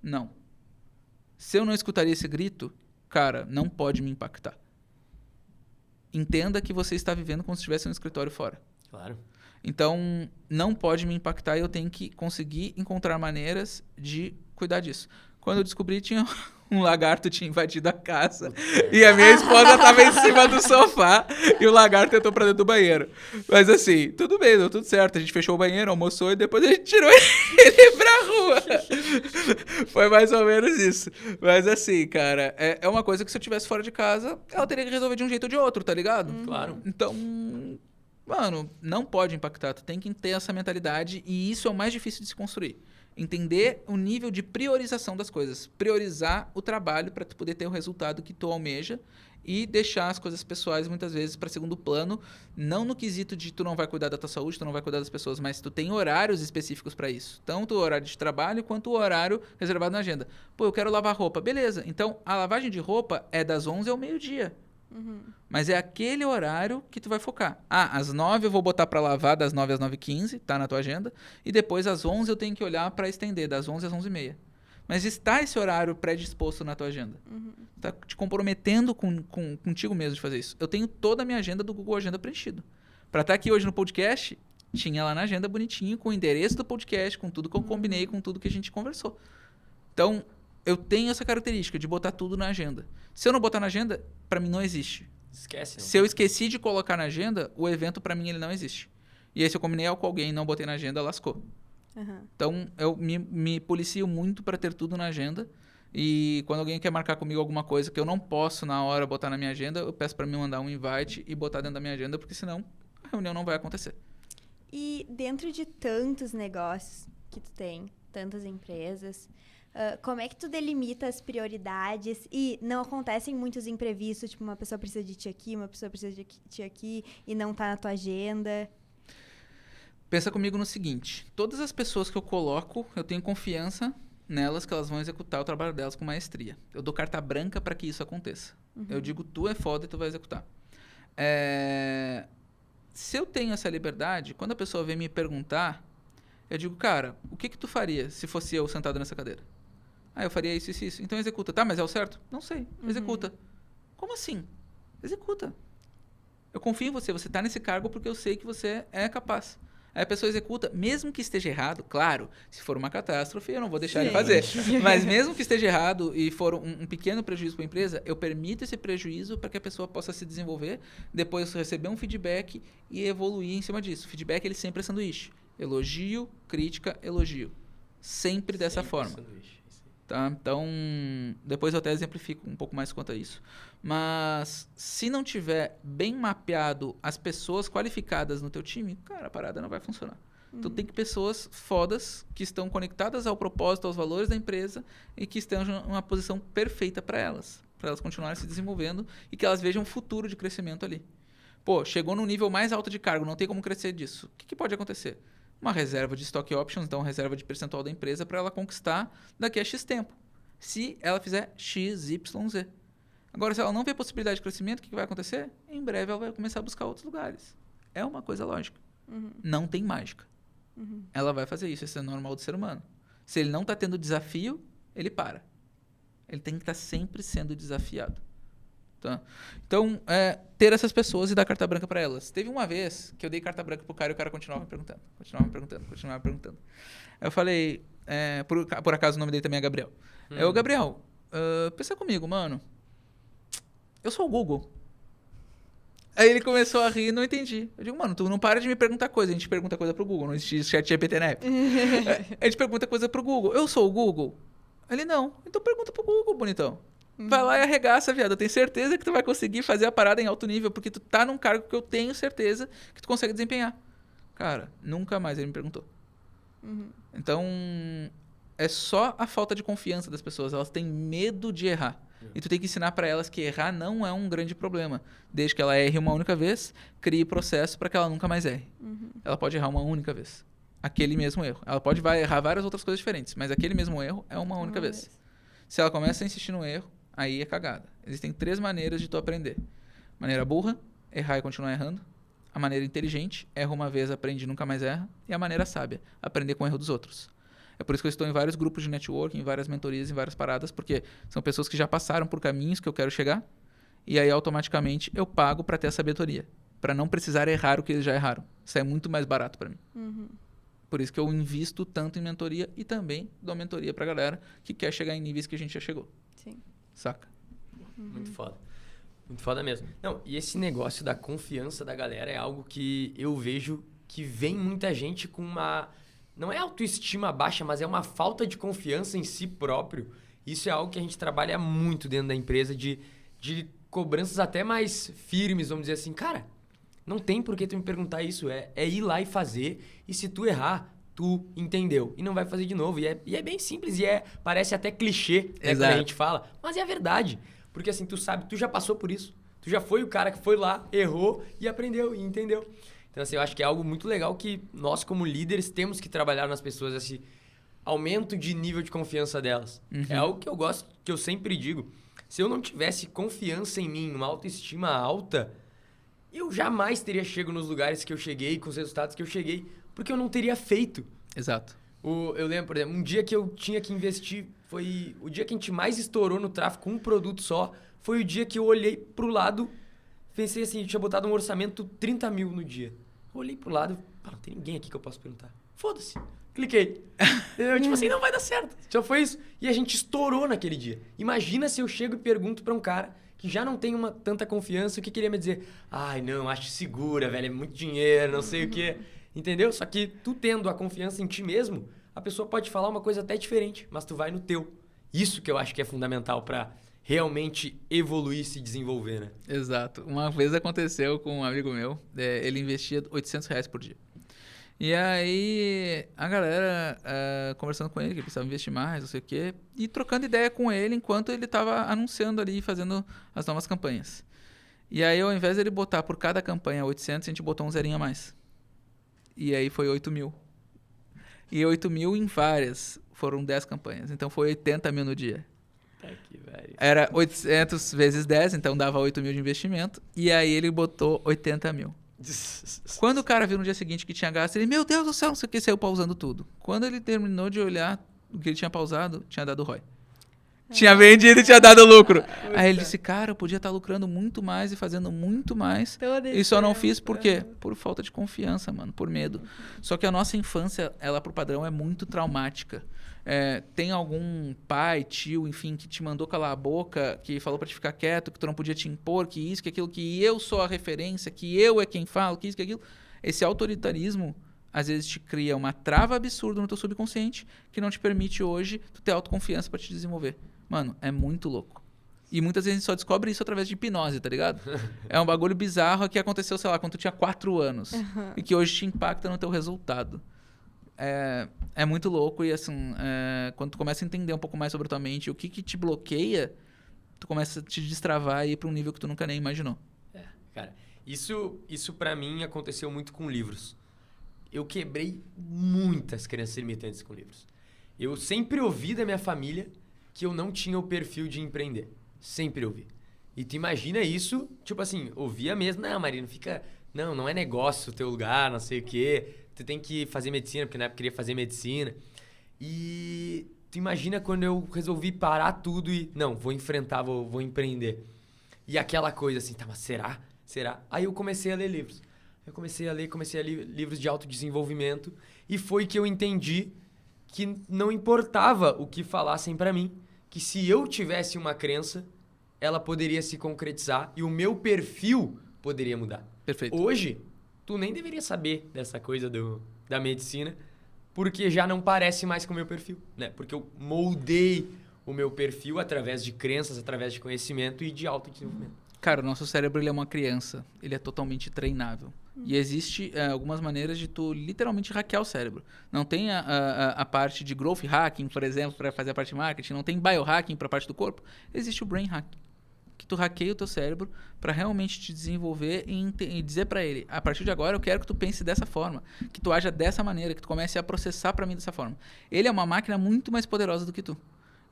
Não. Se eu não escutaria esse grito, cara, não pode me impactar. Entenda que você está vivendo como se estivesse um escritório fora. Claro. Então, não pode me impactar e eu tenho que conseguir encontrar maneiras de cuidar disso. Quando eu descobri, tinha um lagarto tinha invadido a casa. E a minha esposa estava em cima do sofá e o lagarto entrou pra dentro do banheiro. Mas assim, tudo bem, deu tudo certo. A gente fechou o banheiro, almoçou e depois a gente tirou ele pra rua. Foi mais ou menos isso. Mas assim, cara, é uma coisa que se eu estivesse fora de casa, ela teria que resolver de um jeito ou de outro, tá ligado? Claro. Então, mano, não pode impactar. Tu tem que ter essa mentalidade e isso é o mais difícil de se construir. Entender o nível de priorização das coisas. Priorizar o trabalho para tu poder ter o resultado que tu almeja e deixar as coisas pessoais, muitas vezes, para segundo plano. Não no quesito de tu não vai cuidar da tua saúde, tu não vai cuidar das pessoas, mas tu tem horários específicos para isso. Tanto o horário de trabalho, quanto o horário reservado na agenda. Pô, eu quero lavar roupa. Beleza. Então, a lavagem de roupa é das 11 ao meio-dia. Mas é aquele horário que tu vai focar. Às 9 eu vou botar para lavar, das 9 às 9h15, tá na tua agenda. E depois, às 11 eu tenho que olhar para estender, das 11 às 11h30. Mas está esse horário predisposto na tua agenda. Tá te comprometendo contigo mesmo de fazer isso. Eu tenho toda a minha agenda do Google Agenda preenchido. Para estar aqui hoje no podcast, tinha lá na agenda bonitinho, com o endereço do podcast, com tudo que eu combinei, com tudo que a gente conversou. Então, eu tenho essa característica de botar tudo na agenda. Se eu não botar na agenda, para mim não existe. Esquece. Se eu esqueci de colocar na agenda, o evento para mim ele não existe. E aí se eu combinei algo com alguém e não botei na agenda, lascou. Então eu me policio muito para ter tudo na agenda. E quando alguém quer marcar comigo alguma coisa que eu não posso na hora botar na minha agenda, eu peço para me mandar um invite e botar dentro da minha agenda, porque senão a reunião não vai acontecer. E dentro de tantos negócios que tu tem, tantas empresas, como é que tu delimita as prioridades e não acontecem muitos imprevistos, tipo uma pessoa precisa de ti aqui, uma pessoa precisa de ti aqui e não tá na tua agenda? Pensa comigo no seguinte, todas as pessoas que eu coloco, eu tenho confiança nelas que elas vão executar o trabalho delas com maestria. Eu dou carta branca para que isso aconteça. Eu digo, tu é foda e tu vai executar. Se eu tenho essa liberdade, quando a pessoa vem me perguntar, eu digo, cara, o que tu faria se fosse eu sentado nessa cadeira? Eu faria isso, isso, isso. Então executa. Tá, mas é o certo? Não sei. Executa. Como assim? Executa. Eu confio em você. Você tá nesse cargo porque eu sei que você é capaz. Aí a pessoa executa, mesmo que esteja errado, claro, se for uma catástrofe, eu não vou deixar ele fazer. Mas mesmo que esteja errado e for um pequeno prejuízo para a empresa, eu permito esse prejuízo para que a pessoa possa se desenvolver, depois receber um feedback e evoluir em cima disso. Feedback, ele sempre é sanduíche. Elogio, crítica, elogio. Sempre dessa forma. Tá? Então, depois eu até exemplifico um pouco mais quanto a isso. Mas, se não tiver bem mapeado as pessoas qualificadas no teu time, cara, a parada não vai funcionar. Então, tem que pessoas fodas que estão conectadas ao propósito, aos valores da empresa e que estejam numa posição perfeita para elas continuarem se desenvolvendo e que elas vejam um futuro de crescimento ali. Pô, chegou no nível mais alto de cargo, não tem como crescer disso. O que pode acontecer? Uma reserva de stock options, então reserva de percentual da empresa para ela conquistar daqui a X tempo. Se ela fizer X, Y, Z. Agora, se ela não vê possibilidade de crescimento, o que vai acontecer? Em breve ela vai começar a buscar outros lugares. É uma coisa lógica. Não tem mágica. Ela vai fazer isso, isso é normal do ser humano. Se ele não está tendo desafio, ele para. Ele tem que estar sempre sendo desafiado. Tá? Então, ter essas pessoas e dar carta branca para elas. Teve uma vez que eu dei carta branca pro cara e o cara continuava me perguntando. Aí eu falei, por acaso o nome dele também é Gabriel. Gabriel, pensa comigo, mano. Eu sou o Google. Aí ele começou a rir e não entendi. Eu digo, mano, tu não para de me perguntar coisa. A gente pergunta coisa pro Google, não existe ChatGPT na época. A gente pergunta coisa pro Google. Eu sou o Google? Ele, não. Então pergunta pro Google, bonitão. Vai lá e arregaça, viado. Eu tenho certeza que tu vai conseguir fazer a parada em alto nível, porque tu tá num cargo que eu tenho certeza que tu consegue desempenhar. Cara, nunca mais ele me perguntou. Então, é só a falta de confiança das pessoas. Elas têm medo de errar. E tu tem que ensinar para elas que errar não é um grande problema. Desde que ela erre uma única vez, crie processo para que ela nunca mais erre. Ela pode errar uma única vez. Aquele mesmo erro. Ela pode errar várias outras coisas diferentes, mas aquele mesmo erro é uma única vez. Se ela começa a insistir no erro, aí é cagada. Existem 3 maneiras de tu aprender. Maneira burra, errar e continuar errando. A maneira inteligente, erra uma vez, aprende e nunca mais erra. E a maneira sábia, aprender com o erro dos outros. É por isso que eu estou em vários grupos de networking, em várias mentorias, em várias paradas, porque são pessoas que já passaram por caminhos que eu quero chegar, e aí automaticamente eu pago para ter a sabedoria, para não precisar errar o que eles já erraram. Isso é muito mais barato para mim. Por isso que eu invisto tanto em mentoria e também dou mentoria pra galera que quer chegar em níveis que a gente já chegou. Sim. Saca? Muito foda. Muito foda mesmo. Não, e esse negócio da confiança da galera é algo que eu vejo que vem muita gente com uma... Não é autoestima baixa, mas é uma falta de confiança em si próprio. Isso é algo que a gente trabalha muito dentro da empresa, de cobranças até mais firmes, vamos dizer assim. Cara, não tem por que tu me perguntar isso. É ir lá e fazer. E se tu errar, tu entendeu e não vai fazer de novo. E é bem simples e parece até clichê, né, quando a Exato. gente fala, mas é a verdade. Porque assim, tu sabe, tu já passou por isso. Tu já foi o cara que foi lá, errou e aprendeu e entendeu. Então assim, eu acho que é algo muito legal que nós como líderes temos que trabalhar nas pessoas, esse aumento de nível de confiança delas. É algo que eu gosto, que eu sempre digo. Se eu não tivesse confiança em mim, uma autoestima alta, eu jamais teria chegado nos lugares que eu cheguei, com os resultados que eu cheguei, porque eu não teria feito. Exato. Eu lembro, por exemplo, um dia que eu tinha que investir, foi o dia que a gente mais estourou no tráfego com um produto só, foi o dia que eu olhei pro lado, pensei assim, eu tinha botado um orçamento 30 mil no dia. Eu olhei pro lado, não tem ninguém aqui que eu possa perguntar. Foda-se. Cliquei. Eu, tipo assim, não vai dar certo. Só foi isso. E a gente estourou naquele dia. Imagina se eu chego e pergunto pra um cara que já não tem tanta confiança, o que queria me dizer? Ai, não, acho segura, velho, é muito dinheiro, não sei o quê. Entendeu? Só que tu tendo a confiança em ti mesmo, a pessoa pode falar uma coisa até diferente, mas tu vai no teu. Isso que eu acho que é fundamental pra realmente evoluir e se desenvolver, né? Exato. Uma vez aconteceu com um amigo meu, ele investia R$800 por dia. E aí, a galera conversando com ele, que ele precisava investir mais, não sei o quê, e trocando ideia com ele enquanto ele estava anunciando ali, fazendo as novas campanhas. E aí, ao invés dele botar por cada campanha 800, a gente botou um zerinho a mais. E aí foi 8 mil. E 8 mil em várias, foram 10 campanhas. Então foi 80 mil no dia. Era 800 vezes 10, então dava 8 mil de investimento. E aí ele botou 80 mil. Quando o cara viu no dia seguinte que tinha gasto, ele, meu Deus do céu, não sei o que, saiu pausando tudo. Quando ele terminou de olhar o que ele tinha pausado, tinha dado ROI. Tinha vendido e tinha dado lucro. Aí ele disse, cara, eu podia estar lucrando muito mais e fazendo muito mais. E só não fiz por quê? Por falta de confiança, mano, por medo. Só que a nossa infância, ela por padrão é muito traumática. Tem algum pai, tio, enfim, que te mandou calar a boca, que falou pra te ficar quieto, que tu não podia te impor, que isso, que aquilo, que eu sou a referência, que eu é quem fala, que isso, que aquilo. Esse autoritarismo, às vezes, te cria uma trava absurda no teu subconsciente que não te permite hoje tu ter autoconfiança pra te desenvolver. Mano, é muito louco. E muitas vezes a gente só descobre isso através de hipnose, tá ligado? É um bagulho bizarro que aconteceu, sei lá, quando tu tinha 4 anos. E que hoje te impacta no teu resultado. É muito louco e assim, quando tu começa a entender um pouco mais sobre a tua mente, o que te bloqueia, tu começa a te destravar e ir pra um nível que tu nunca nem imaginou. Cara, isso pra mim aconteceu muito com livros. Eu quebrei muitas crenças limitantes com livros. Eu sempre ouvi da minha família que eu não tinha o perfil de empreender. Sempre ouvi. E tu imagina isso, tipo assim, ouvia mesmo, não, Marino, não é negócio o teu lugar, não sei o quê, tu tem que fazer medicina, porque na época eu queria fazer medicina. E tu imagina quando eu resolvi parar tudo e, não, vou enfrentar, vou empreender. E aquela coisa assim, tá, mas será? Aí eu comecei a ler livros. Eu comecei a ler livros de autodesenvolvimento e foi que eu entendi que não importava o que falassem pra mim, que se eu tivesse uma crença, ela poderia se concretizar e o meu perfil poderia mudar. Perfeito. Hoje, tu nem deveria saber dessa coisa da medicina, porque já não parece mais com o meu perfil, né? Porque eu moldei o meu perfil através de crenças, através de conhecimento e de autodesenvolvimento. Cara, o nosso cérebro ele é uma criança. Ele é totalmente treinável. E existe algumas maneiras de tu literalmente hackear o cérebro. Não tem a parte de growth hacking, por exemplo, para fazer a parte de marketing. Não tem biohacking para a parte do corpo. Existe o brain hacking. Que tu hackeia o teu cérebro para realmente te desenvolver e dizer para ele, a partir de agora eu quero que tu pense dessa forma, que tu haja dessa maneira, que tu comece a processar para mim dessa forma. Ele é uma máquina muito mais poderosa do que tu.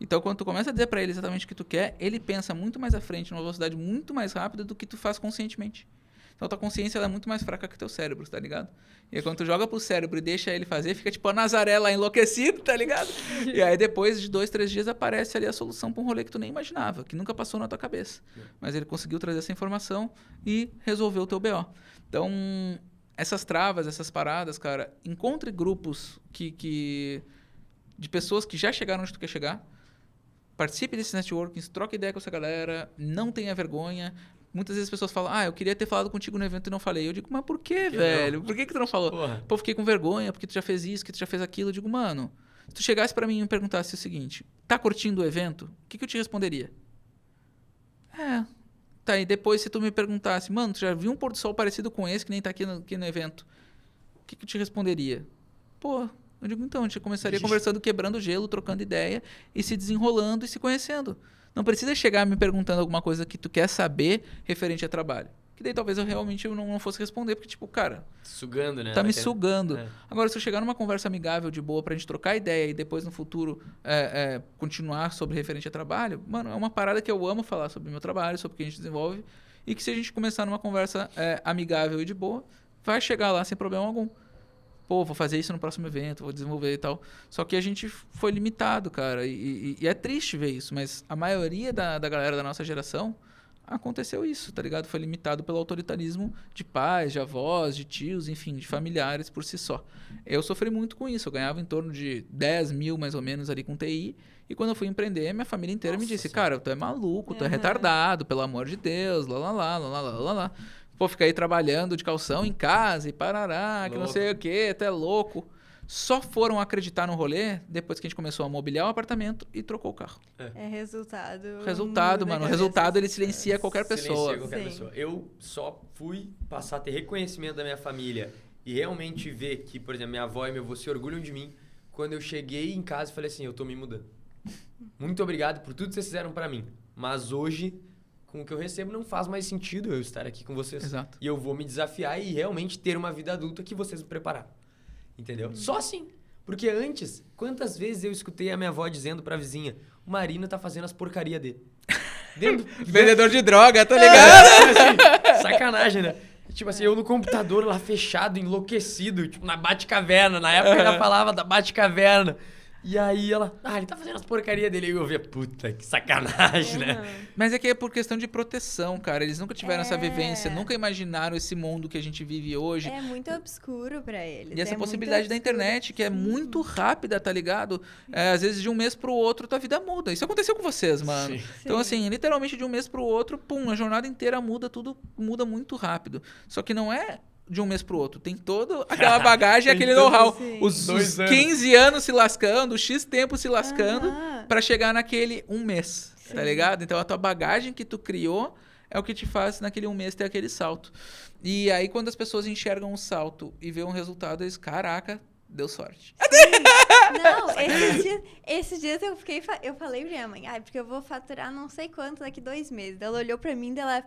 Então, quando tu começa a dizer para ele exatamente o que tu quer, ele pensa muito mais à frente, numa velocidade muito mais rápida do que tu faz conscientemente. Então, a tua consciência ela é muito mais fraca que o teu cérebro, tá ligado? E aí, quando tu joga pro cérebro e deixa ele fazer, fica tipo a Nazaré lá enlouquecido, tá ligado? E aí, depois de 2, 3 dias, aparece ali a solução pra um rolê que tu nem imaginava, que nunca passou na tua cabeça. Mas ele conseguiu trazer essa informação e resolveu o teu BO. Então, essas travas, essas paradas, cara, encontre grupos de pessoas que já chegaram onde tu quer chegar. Participe desses networkings, troque ideia com essa galera, não tenha vergonha. Muitas vezes as pessoas falam, eu queria ter falado contigo no evento e não falei. Eu digo, mas por quê, velho? Não? Por que tu não falou? Porra. Pô, fiquei com vergonha, porque tu já fez isso, que tu já fez aquilo. Eu digo, mano, se tu chegasse pra mim e me perguntasse o seguinte, tá curtindo o evento? O que eu te responderia? Tá, e depois se tu me perguntasse, mano, tu já viu um pôr do sol parecido com esse, que nem tá aqui no evento? O que eu te responderia? Pô, Eu digo, então, a gente começaria conversando, quebrando gelo, trocando ideia e se desenrolando e se conhecendo. Não precisa chegar me perguntando alguma coisa que tu quer saber referente a trabalho. Que daí talvez eu realmente não fosse responder, porque, tipo, cara... Sugando, né? Tá me sugando. É. Agora, se eu chegar numa conversa amigável, de boa, pra gente trocar ideia e depois no futuro continuar sobre referente a trabalho, mano, é uma parada que eu amo falar sobre o meu trabalho, sobre o que a gente desenvolve, e que se a gente começar numa conversa amigável e de boa, vai chegar lá sem problema algum. Pô, vou fazer isso no próximo evento, vou desenvolver e tal. Só que a gente foi limitado, cara, e é triste ver isso, mas a maioria da galera da nossa geração aconteceu isso, tá ligado? Foi limitado pelo autoritarismo de pais, de avós, de tios, enfim, de familiares por si só. Eu sofri muito com isso, eu ganhava em torno de 10 mil, mais ou menos, ali com TI, e quando eu fui empreender, minha família inteira me disse, cara, tu é maluco, tu é retardado, pelo amor de Deus, lá. Pô, fica aí trabalhando de calção em casa e parará, que não sei o que, tu é louco. Só foram acreditar no rolê depois que a gente começou a mobiliar o apartamento e trocou o carro. É resultado. Resultado, mano. O resultado, ele silencia qualquer pessoa. Silencia qualquer pessoa. Eu só fui passar a ter reconhecimento da minha família e realmente ver que, por exemplo, minha avó e meu avô se orgulham de mim quando eu cheguei em casa e falei assim, eu tô me mudando. Muito obrigado por tudo que vocês fizeram pra mim. Mas hoje, com o que eu recebo, não faz mais sentido eu estar aqui com vocês. Exato. E eu vou me desafiar e realmente ter uma vida adulta que vocês me prepararam. Entendeu? Só assim. Porque antes, quantas vezes eu escutei a minha avó dizendo pra vizinha, o Marino tá fazendo as porcaria dele. Vendedor de droga, tá ligado? Assim, sacanagem, né? Tipo assim, eu no computador lá fechado, enlouquecido, tipo na Batcaverna. Na época ela falava da Batcaverna. E aí ela, ele tá fazendo as porcaria dele. E eu via, puta, que sacanagem, né? Mas é que é por questão de proteção, cara. Eles nunca tiveram essa vivência, nunca imaginaram esse mundo que a gente vive hoje. É muito obscuro pra eles. E essa possibilidade da internet, que é muito rápida, tá ligado? Às vezes de um mês pro outro, tua vida muda. Isso aconteceu com vocês, mano. Sim. Então, assim, literalmente de um mês pro outro, pum, a jornada inteira muda, tudo muda muito rápido. Só que não é de um mês pro outro. Tem toda aquela bagagem, aquele know-how. Os 15 anos se lascando, X tempo se lascando, pra chegar naquele um mês, tá ligado? Então a tua bagagem que tu criou é o que te faz naquele um mês ter aquele salto. E aí quando as pessoas enxergam um salto e vê um resultado, eles, caraca, deu sorte. Não, esses dias eu falei pra minha mãe, porque eu vou faturar não sei quanto daqui 2 meses. Ela olhou pra mim e ela...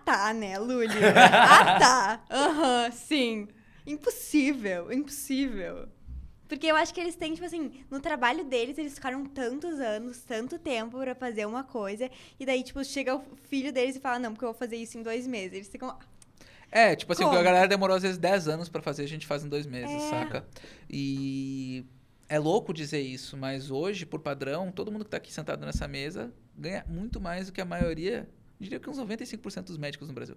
tá, né, Luli? Tá. Sim. Impossível. Porque eu acho que eles têm, tipo assim, no trabalho deles, eles ficaram tantos anos, tanto tempo pra fazer uma coisa, e daí, tipo, chega o filho deles e fala, não, porque eu vou fazer isso em 2 meses. Eles ficam... tipo assim, a galera demorou às vezes 10 anos pra fazer, a gente faz em 2 meses, saca? E é louco dizer isso, mas hoje, por padrão, todo mundo que tá aqui sentado nessa mesa ganha muito mais do que a maioria... Diria que uns 95% dos médicos no Brasil.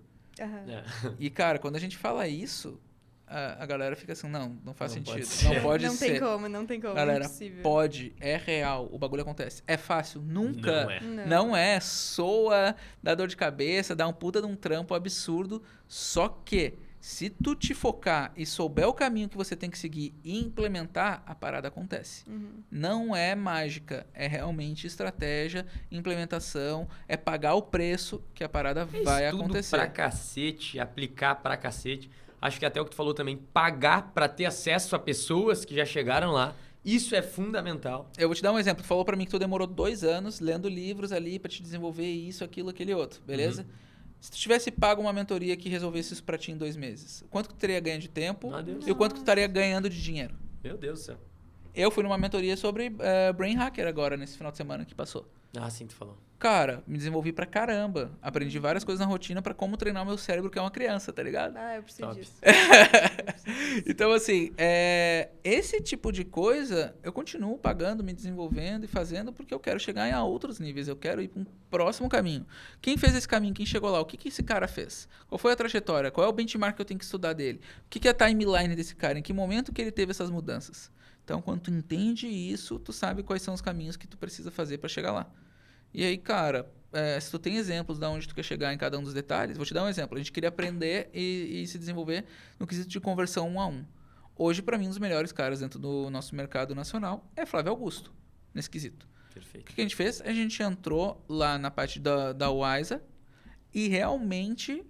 E, cara, quando a gente fala isso, a galera fica assim, não faz sentido. Não pode ser. Não tem como. Galera, é impossível. pode, é real, o bagulho acontece. É fácil? Nunca. Não é. Soa, dá dor de cabeça, dá um puta de um trampo absurdo. Só que, se tu te focar e souber o caminho que você tem que seguir e implementar, a parada acontece. Não é mágica, é realmente estratégia, implementação, é pagar o preço que a parada vai acontecer. Pra cacete, aplicar pra cacete. Acho que até o que tu falou também, pagar pra ter acesso a pessoas que já chegaram lá. Isso é fundamental. Eu vou te dar um exemplo. Tu falou pra mim que tu demorou 2 anos lendo livros ali pra te desenvolver isso, aquilo, aquele outro, beleza? Se tu tivesse pago uma mentoria que resolvesse isso pra ti em 2 meses, quanto que tu teria ganho de tempo e o quanto que tu estaria ganhando de dinheiro? Meu Deus do céu. Eu fui numa mentoria sobre Brain Hacker agora, nesse final de semana que passou. Sim, tu falou. Cara, me desenvolvi pra caramba. Aprendi várias coisas na rotina pra como treinar o meu cérebro, que é uma criança, tá ligado? Eu preciso disso. Então, assim, esse tipo de coisa eu continuo pagando, me desenvolvendo e fazendo porque eu quero chegar em outros níveis, eu quero ir para um próximo caminho. Quem fez esse caminho, quem chegou lá, o que esse cara fez? Qual foi a trajetória? Qual é o benchmark que eu tenho que estudar dele? O que é a timeline desse cara? Em que momento que ele teve essas mudanças? Então, quando tu entende isso, tu sabe quais são os caminhos que tu precisa fazer para chegar lá. E aí, cara, se tu tem exemplos de onde tu quer chegar em cada um dos detalhes, vou te dar um exemplo. A gente queria aprender e se desenvolver no quesito de conversão 1 a 1. Hoje, para mim, um dos melhores caras dentro do nosso mercado nacional é Flávio Augusto, nesse quesito. Perfeito. O que a gente fez? A gente entrou lá na parte da Wisa e realmente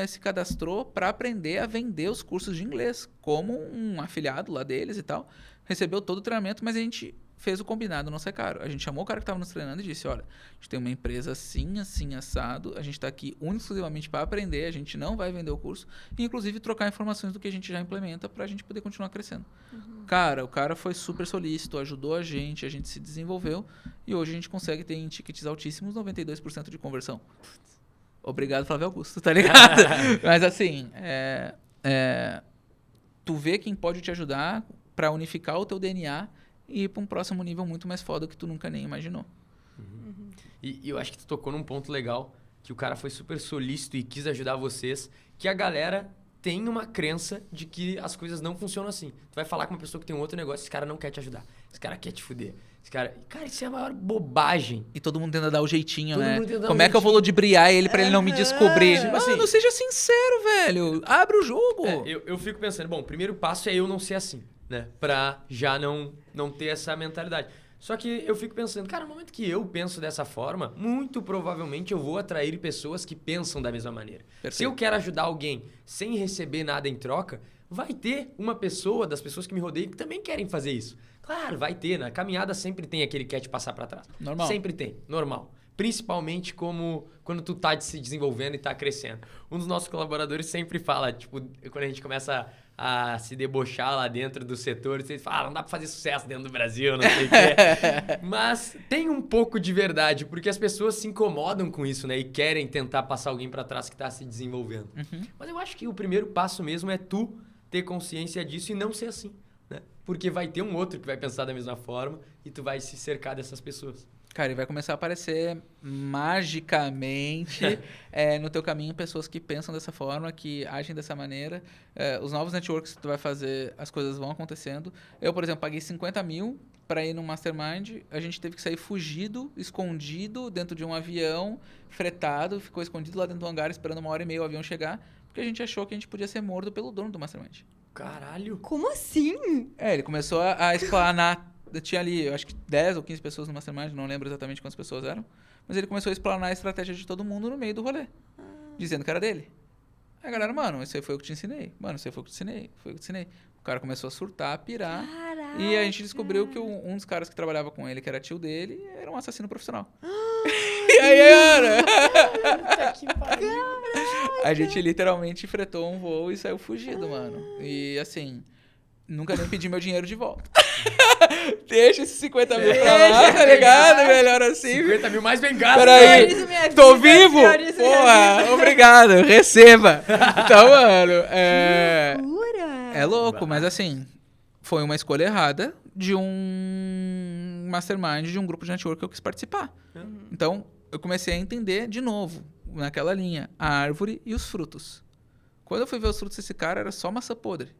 se cadastrou para aprender a vender os cursos de inglês, como um afiliado lá deles e tal. Recebeu todo o treinamento, mas a gente fez o combinado não ser caro. A gente chamou o cara que estava nos treinando e disse, olha, a gente tem uma empresa assim, assim, assado, a gente está aqui exclusivamente para aprender, a gente não vai vender o curso, e inclusive trocar informações do que a gente já implementa para a gente poder continuar crescendo. Cara, o cara foi super solícito, ajudou a gente se desenvolveu, e hoje a gente consegue ter em tickets altíssimos 92% de conversão. Obrigado, Flávio Augusto, tá ligado? Mas assim, tu vê quem pode te ajudar para unificar o teu DNA e ir para um próximo nível muito mais foda que tu nunca nem imaginou. E eu acho que tu tocou num ponto legal, que o cara foi super solícito e quis ajudar vocês, que a galera tem uma crença de que as coisas não funcionam assim. Tu vai falar com uma pessoa que tem um outro negócio, esse cara não quer te ajudar, esse cara quer te fuder. Cara, isso é a maior bobagem. E todo mundo tenta dar o jeitinho, Todo né? mundo tenta dar Como um é que eu vou jeitinho. ludibriar ele pra ele não me descobrir? Tipo Mano, assim, seja sincero, velho. Abre o jogo. Eu fico pensando, bom, o primeiro passo é eu não ser assim, né? Pra já não ter essa mentalidade. Só que eu fico pensando, cara, no momento que eu penso dessa forma, muito provavelmente eu vou atrair pessoas que pensam da mesma maneira. Perfeito. Se eu quero ajudar alguém sem receber nada em troca, vai ter uma pessoa, das pessoas que me rodeiam, que também querem fazer isso. Claro, vai ter. Na caminhada sempre tem aquele que quer te passar pra trás. Normal. Sempre tem, normal. Principalmente como quando tu tá se desenvolvendo e tá crescendo. Um dos nossos colaboradores sempre fala, tipo, quando a gente começa a se debochar lá dentro do setor, vocês falam, não dá pra fazer sucesso dentro do Brasil, não sei o quê. Mas tem um pouco de verdade, porque as pessoas se incomodam com isso, né? E querem tentar passar alguém pra trás que tá se desenvolvendo. Mas eu acho que o primeiro passo mesmo é tu ter consciência disso e não ser assim, né? Porque vai ter um outro que vai pensar da mesma forma e tu vai se cercar dessas pessoas. Cara, e vai começar a aparecer magicamente no teu caminho pessoas que pensam dessa forma, que agem dessa maneira. Os novos networks que tu vai fazer, as coisas vão acontecendo. Eu, por exemplo, paguei 50 mil para ir num mastermind. A gente teve que sair fugido, escondido, dentro de um avião, fretado. Ficou escondido lá dentro do hangar, esperando 1h30 o avião chegar, porque a gente achou que a gente podia ser morto pelo dono do mastermind. Caralho! Como assim? Ele começou a explanar. Tinha ali, eu acho que 10 ou 15 pessoas no Mastermind, não lembro exatamente quantas pessoas eram. Mas ele começou a explanar a estratégia de todo mundo no meio do rolê. Dizendo que era dele. Aí a galera, mano, isso aí foi o que eu te ensinei. Mano, isso aí foi o que eu te ensinei. Foi o que eu te ensinei. O cara começou a surtar, a pirar. Caraca. E a gente descobriu que um dos caras que trabalhava com ele, que era tio dele, era um assassino profissional. E aí, cara? Que pariu! A gente literalmente fretou um voo e saiu fugido, mano. E assim, nunca nem pedi meu dinheiro de volta. Deixa esses 50 mil pra lá, tá ligado? Melhor assim. 50 mil mais bem gasto. Peraí, Priorizo minha vida, tô vivo? priorizo minha Porra, obrigado, receba. Então, mano, Loucura. é louco, mas assim, foi uma escolha errada de um mastermind, de um grupo de network que eu quis participar. Então, eu comecei a entender de novo, naquela linha, a árvore e os frutos. Quando eu fui ver os frutos desse cara, era só maçã podre.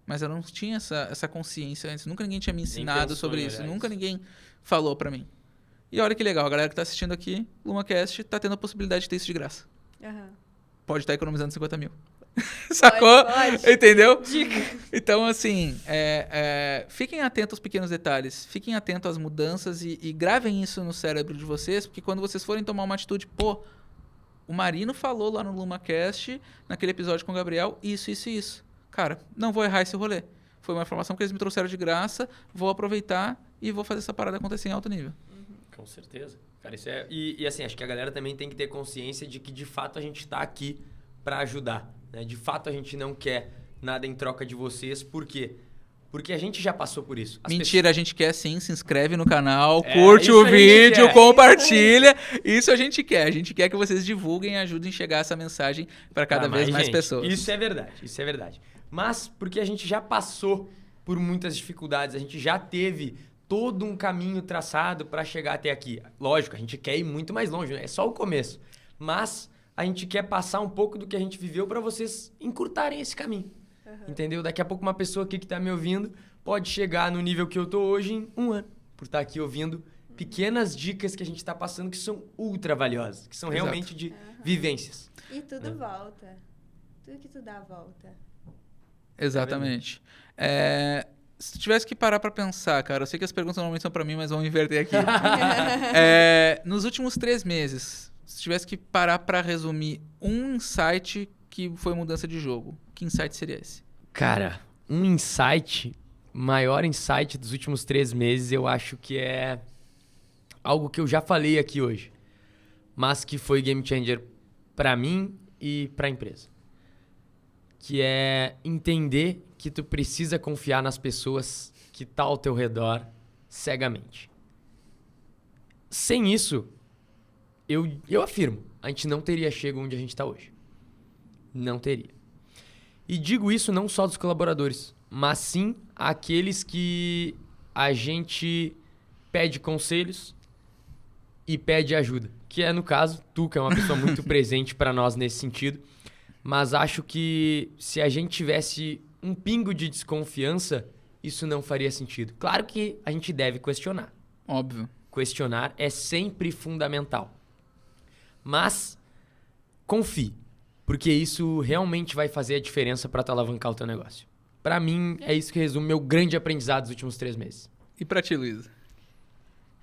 Mas eu não tinha essa consciência antes. Nunca ninguém tinha me ensinado pensou sobre em isso. olhar Nunca isso. ninguém falou pra mim. E olha que legal, a galera que tá assistindo aqui, LumaCast, tá tendo a possibilidade de ter isso de graça. Aham. Pode estar economizando 50 mil. Sacou? Pode. Entendeu? Então, assim, fiquem atentos aos pequenos detalhes. Fiquem atentos às mudanças e gravem isso no cérebro de vocês, porque quando vocês forem tomar uma atitude, pô, o Marino falou lá no LumaCast, naquele episódio com o Gabriel, isso, isso e isso. Cara, não vou errar esse rolê. Foi uma informação que eles me trouxeram de graça, vou aproveitar e vou fazer essa parada acontecer em alto nível. Com certeza. Cara, isso é... E assim, acho que a galera também tem que ter consciência de que, de fato, a gente tá aqui pra ajudar, né? De fato, a gente não quer nada em troca de vocês. Por quê? Porque a gente já passou por isso. As Mentira, a gente quer sim, se inscreve no canal, É, curte isso o a gente vídeo, quer. compartilha. Isso a gente quer. A gente quer que vocês divulguem e ajudem a chegar essa mensagem para cada Pra vez mais gente. pessoas. Isso é verdade, isso é verdade. Mas porque a gente já passou por muitas dificuldades, a gente já teve todo um caminho traçado para chegar até aqui. Lógico, a gente quer ir muito mais longe, né? É só o começo. Mas a gente quer passar um pouco do que a gente viveu para vocês encurtarem esse caminho. Entendeu? Daqui a pouco uma pessoa aqui que tá me ouvindo pode chegar no nível que eu tô hoje em 1 ano, por estar aqui ouvindo pequenas dicas que a gente tá passando que são ultra valiosas, que são Exato. realmente de vivências. E tudo volta. Tudo que tu dá volta. Exatamente. Se tu tivesse que parar pra pensar, cara, eu sei que as perguntas normalmente são pra mim, mas vamos inverter aqui. Nos últimos 3 meses, Se tivesse que parar para resumir um insight que foi mudança de jogo, que insight seria esse? Cara, um insight, maior insight dos últimos 3 meses, eu acho que é algo que eu já falei aqui hoje, mas que foi game changer pra mim e pra empresa. Que é entender que tu precisa confiar nas pessoas que tá ao teu redor cegamente. Sem isso, eu afirmo, a gente não teria chego onde a gente tá hoje. Não teria. E digo isso não só dos colaboradores, mas sim aqueles que a gente pede conselhos e pede ajuda. Que é, no caso, tu, que é uma pessoa muito presente para nós nesse sentido. Mas acho que se a gente tivesse um pingo de desconfiança, isso não faria sentido. Claro que a gente deve questionar. Óbvio. Questionar é sempre fundamental. Mas confie, porque isso realmente vai fazer a diferença para tu alavancar o teu negócio. Para mim, é isso que resume meu grande aprendizado dos últimos 3 meses. E pra ti, Luísa?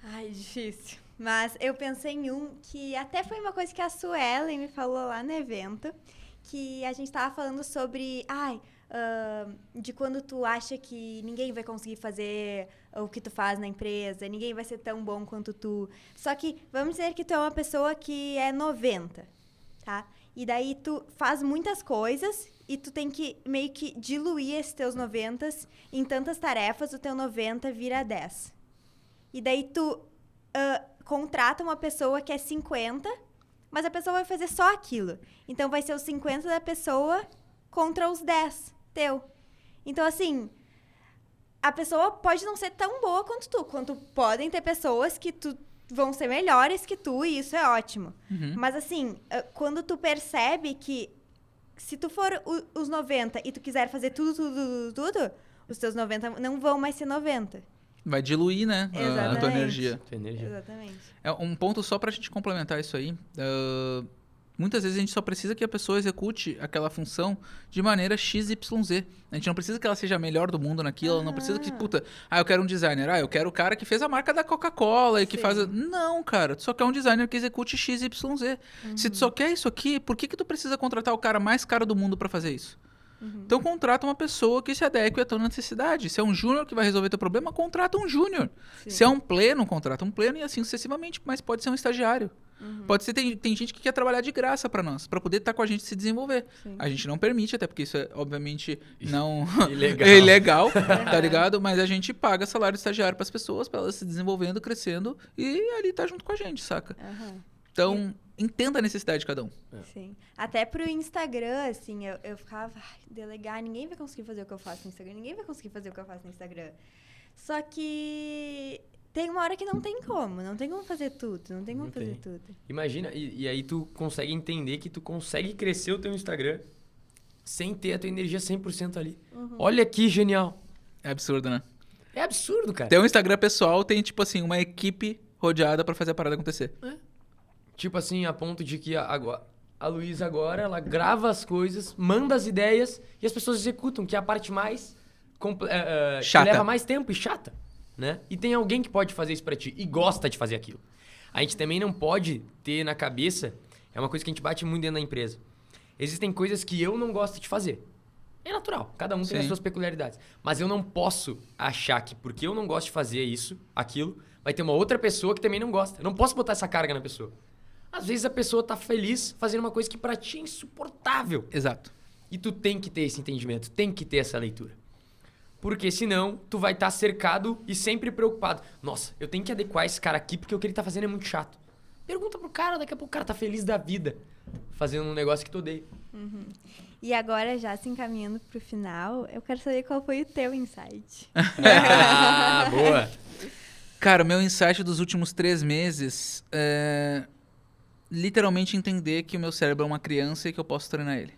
Ai, difícil. Mas eu pensei em um que até foi uma coisa que a Suelen me falou lá no evento, que a gente tava falando sobre, de quando tu acha que ninguém vai conseguir fazer o que tu faz na empresa, ninguém vai ser tão bom quanto tu. Só que, vamos dizer que tu é uma pessoa que é 90, tá? E daí tu faz muitas coisas e tu tem que meio que diluir esses teus 90 em tantas tarefas, o teu 90 vira 10. E daí tu contrata uma pessoa que é 50, mas a pessoa vai fazer só aquilo. Então vai ser os 50 da pessoa contra os 10 teu. Então, assim, a pessoa pode não ser tão boa quanto tu. Quanto podem ter pessoas que vão ser melhores que tu, e isso é ótimo. Uhum. Mas, assim, quando tu percebe que se tu for os 90 e tu quiser fazer tudo, os teus 90 não vão mais ser 90. Vai diluir, né? A tua Exatamente. energia. Exatamente. É um ponto só pra gente complementar isso aí. Muitas vezes a gente só precisa que a pessoa execute aquela função de maneira XYZ. A gente não precisa que ela seja a melhor do mundo naquilo. Ela não precisa que, eu quero um designer. Eu quero o cara que fez a marca da Coca-Cola e que faz... Não, cara. Tu só quer um designer que execute XYZ. Se tu só quer isso aqui, por que tu precisa contratar o cara mais caro do mundo pra fazer isso? Então contrata uma pessoa que se adeque à tua necessidade. Se é um júnior que vai resolver teu problema, contrata um júnior. Se é um pleno, contrata um pleno e assim sucessivamente. Mas pode ser um estagiário. Pode ser, tem gente que quer trabalhar de graça pra nós, pra poder estar com a gente e se desenvolver. Sim. A gente não permite, até porque isso é, obviamente, não... Ilegal. é ilegal, tá ligado? Mas a gente paga salário de estagiário pras pessoas, pra elas se desenvolvendo, crescendo e ali tá junto com a gente, saca? Então, entenda a necessidade de cada um. Sim. Até pro Instagram, assim, eu ficava, delegar, ninguém vai conseguir fazer o que eu faço no Instagram, ninguém vai conseguir fazer o que eu faço no Instagram. Só que tem uma hora que não tem como fazer tudo, não tem como fazer tudo. Imagina, e aí tu consegue entender que tu consegue crescer o teu Instagram sem ter a tua energia 100% ali. Olha que genial. É absurdo, né? É absurdo, cara. Tem um Instagram pessoal, tem, tipo assim, uma equipe rodeada pra fazer a parada acontecer. Tipo assim, a ponto de que a Luísa agora, ela grava as coisas, manda as ideias e as pessoas executam, que é a parte mais... chata. Que leva mais tempo e chata, né? E tem alguém que pode fazer isso pra ti e gosta de fazer aquilo. A gente também não pode ter na cabeça, é uma coisa que a gente bate muito dentro da empresa. Existem coisas que eu não gosto de fazer. É natural, cada um tem as suas peculiaridades. Mas eu não posso achar que porque eu não gosto de fazer isso, aquilo, vai ter uma outra pessoa que também não gosta. Eu não posso botar essa carga na pessoa. Às vezes a pessoa tá feliz fazendo uma coisa que pra ti é insuportável. Exato. E tu tem que ter esse entendimento, tem que ter essa leitura. Porque senão tu vai estar cercado e sempre preocupado. Nossa, eu tenho que adequar esse cara aqui porque o que ele tá fazendo é muito chato. Pergunta pro cara, daqui a pouco o cara tá feliz da vida fazendo um negócio que tu odeia. E agora, já se encaminhando pro final, eu quero saber qual foi o teu insight. Boa. Cara, o meu insight dos últimos 3 meses é literalmente entender que o meu cérebro é uma criança e que eu posso treinar ele.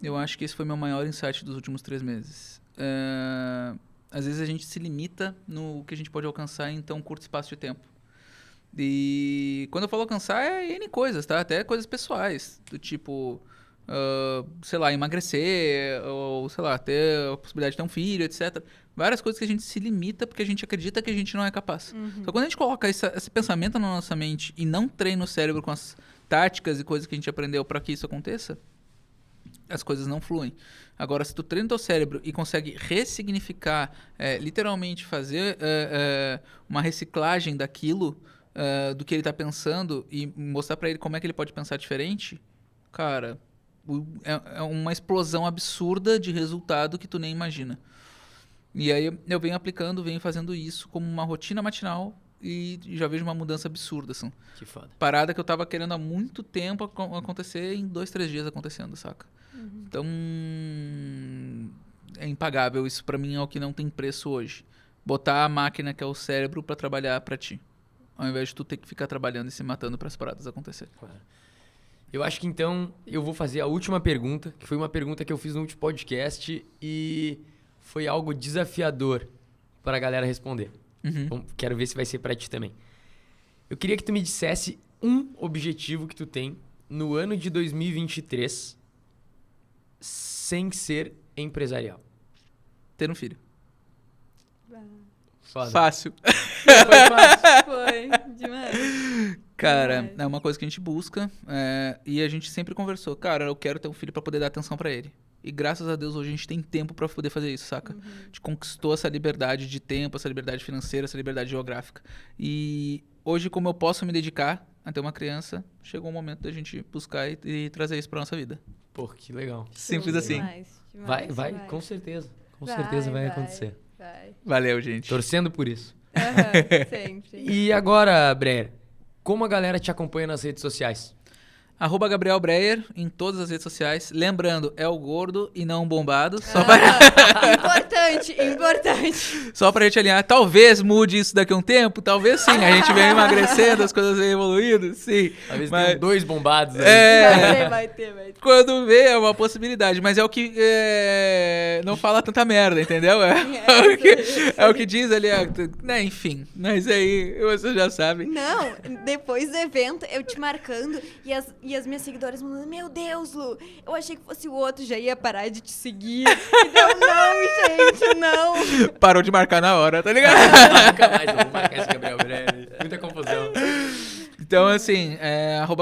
Eu acho que esse foi meu maior insight dos últimos 3 meses. Às vezes a gente se limita no que a gente pode alcançar em tão curto espaço de tempo. E quando eu falo alcançar, é N coisas, tá? Até coisas pessoais, do tipo, sei lá, emagrecer, ou sei lá, ter a possibilidade de ter um filho, etc. Várias coisas que a gente se limita porque a gente acredita que a gente não é capaz. Então, quando a gente coloca esse pensamento na nossa mente e não treina o cérebro com as táticas e coisas que a gente aprendeu para que isso aconteça, as coisas não fluem. Agora, se tu treina o teu cérebro e consegue ressignificar, literalmente fazer uma reciclagem daquilo, do que ele tá pensando e mostrar para ele como é que ele pode pensar diferente, cara, é uma explosão absurda de resultado que tu nem imagina. E aí eu venho aplicando, venho fazendo isso como uma rotina matinal e já vejo uma mudança absurda, assim. Que foda. Parada que eu tava querendo há muito tempo acontecer em 2-3 dias acontecendo, saca? Então, é impagável. Isso pra mim é o que não tem preço hoje. Botar a máquina que é o cérebro pra trabalhar pra ti. Ao invés de tu ter que ficar trabalhando e se matando para as paradas acontecer. Eu acho que então eu vou fazer a última pergunta, que foi uma pergunta que eu fiz no último podcast e foi algo desafiador para a galera responder. Bom, quero ver se vai ser para ti também. Eu queria que tu me dissesse um objetivo que tu tem no ano de 2023 sem ser empresarial. Ter um filho. Foda. Fácil. Foi fácil. Foi demais. Cara, Demais. é uma coisa que a gente busca e a gente sempre conversou. Cara, eu quero ter um filho pra poder dar atenção pra ele. E graças a Deus hoje a gente tem tempo pra poder fazer isso, saca? A gente conquistou essa liberdade de tempo, essa liberdade financeira, essa liberdade geográfica. E hoje, como eu posso me dedicar a ter uma criança, chegou o momento da gente buscar e trazer isso pra nossa vida. Pô, que legal. Simples assim. Demais, Vai, demais. com certeza. Com certeza vai acontecer. Vai. Valeu, gente. Torcendo por isso. Aham, sempre. E agora, Breyer, como a galera te acompanha nas redes sociais? @Gabriel Breyer em todas as redes sociais. Lembrando, é o gordo e não o bombado. Importante. Só pra gente alinhar. Talvez mude isso daqui a um tempo. Talvez sim. A gente vem emagrecendo, as coisas vêm evoluindo. Sim. Talvez Mas- tenham 2 bombados aí. Vai ter. Quando vê, é uma possibilidade. Mas é o que não fala tanta merda, entendeu? É o que diz ali. Né, enfim. Mas aí você já sabe. Não, depois do evento, eu te marcando e as minhas seguidoras mandando, meu Deus, Lu, eu achei que fosse o outro, já ia parar de te seguir. Então, não, gente, não. Parou de marcar na hora, tá ligado? Nunca mais eu vou marcar esse Gabriel Breyer. Muita confusão. Então, assim,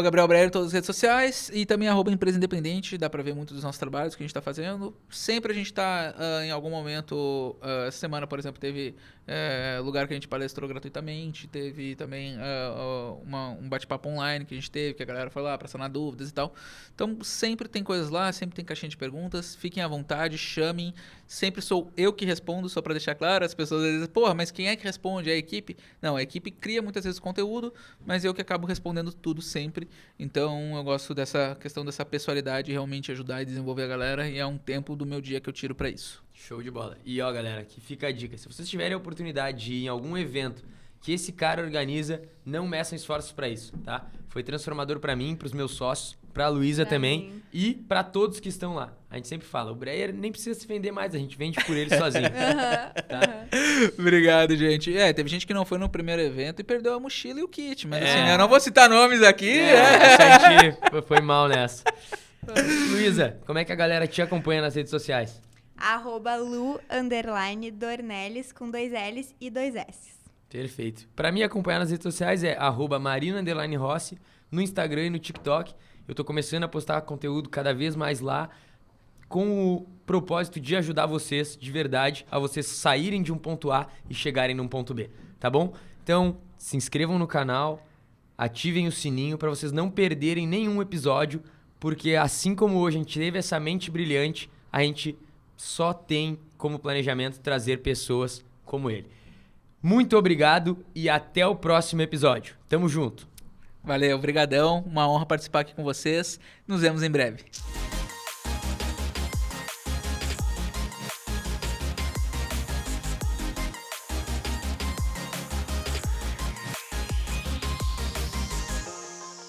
@Gabriel Breyer em todas as redes sociais e também @Empresa Independente, dá pra ver muito dos nossos trabalhos que a gente tá fazendo. Sempre a gente tá, em algum momento, essa semana, por exemplo, teve lugar que a gente palestrou gratuitamente, teve também um bate-papo online que a gente teve, que a galera foi lá pra sanar dúvidas e tal. Então, sempre tem coisas lá, sempre tem caixinha de perguntas, fiquem à vontade, chamem. Sempre sou eu que respondo, só pra deixar claro, as pessoas às vezes, porra, mas quem é que responde? É a equipe? Não, a equipe cria muitas vezes conteúdo, mas eu que acabo respondendo tudo sempre. Então, eu gosto dessa questão dessa pessoalidade, realmente ajudar e desenvolver a galera, e é um tempo do meu dia que eu tiro pra isso. Show de bola. E ó, galera, aqui fica a dica. Se vocês tiverem a oportunidade de ir em algum evento que esse cara organiza, não meçam esforços pra isso, tá? Foi transformador pra mim, pros meus sócios, pra Luísa Pra também mim. e pra todos que estão lá. A gente sempre fala, o Breyer nem precisa se vender mais, a gente vende por ele sozinho. Tá? Obrigado, gente. Teve gente que não foi no primeiro evento e perdeu a mochila e o kit, mas assim, eu não vou citar nomes aqui, Essa a gente foi mal nessa. Luísa, como é que a galera te acompanha nas redes sociais? @Lu_Dornelles com 2 L's e 2 S's. Perfeito. Pra me acompanhar nas redes sociais é @Marina_Rossi no Instagram e no TikTok. Eu tô começando a postar conteúdo cada vez mais lá com o propósito de ajudar vocês, de verdade, a vocês saírem de um ponto A e chegarem num ponto B, tá bom? Então, se inscrevam no canal, ativem o sininho pra vocês não perderem nenhum episódio, porque assim como hoje a gente teve essa mente brilhante, a gente só tem como planejamento trazer pessoas como ele. Muito obrigado e até o próximo episódio. Tamo junto. Valeu, brigadão. Uma honra participar aqui com vocês. Nos vemos em breve.